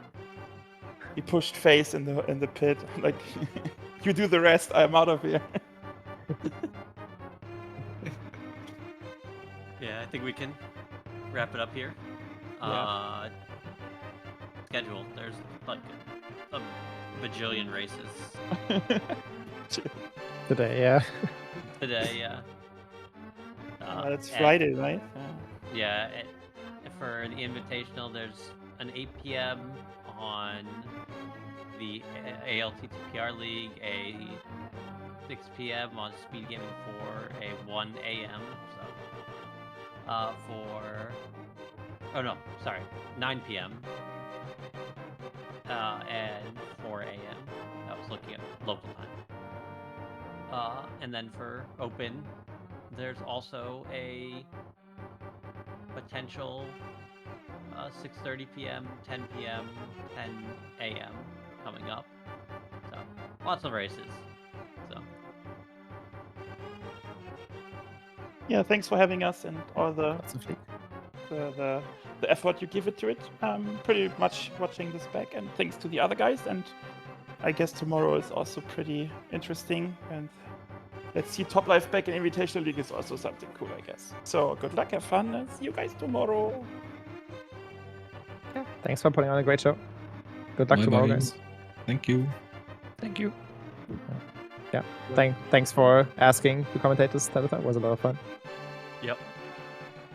He pushed face in the pit. Like, you do the rest. I'm out of here. Yeah, I think we can wrap it up here. Yeah. Schedule. There's like a bajillion races Today, yeah. today. Yeah. It's and- Friday, right? Yeah. For the Invitational, there's an 8 p.m. on the ALTTPR League, a 6 p.m. on SpeedGaming 4, a 1 a.m. So, 9 p.m. And 4 a.m. I was looking at local time. And then for Open, there's also a potential 6:30 p.m., 10 p.m., 10 a.m. coming up. So lots of races. So Yeah, thanks for having us and all the Lots of league. the effort you give it to it. Pretty much watching this back, and thanks to the other guys. And I guess tomorrow is also pretty interesting. And let's see, Top Life back in Invitational League is also something cool, I guess. So good luck, have fun, and see you guys tomorrow. Thanks for putting on a great show. Good luck tomorrow, Bye-bye. guys. Thank you. Thank you. Yeah. Thanks for asking the commentators. That was a lot of fun. yep.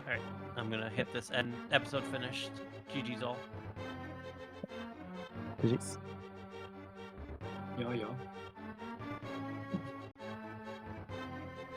All right, I'm gonna hit this end episode finished. GG's all. GG's. Yeah.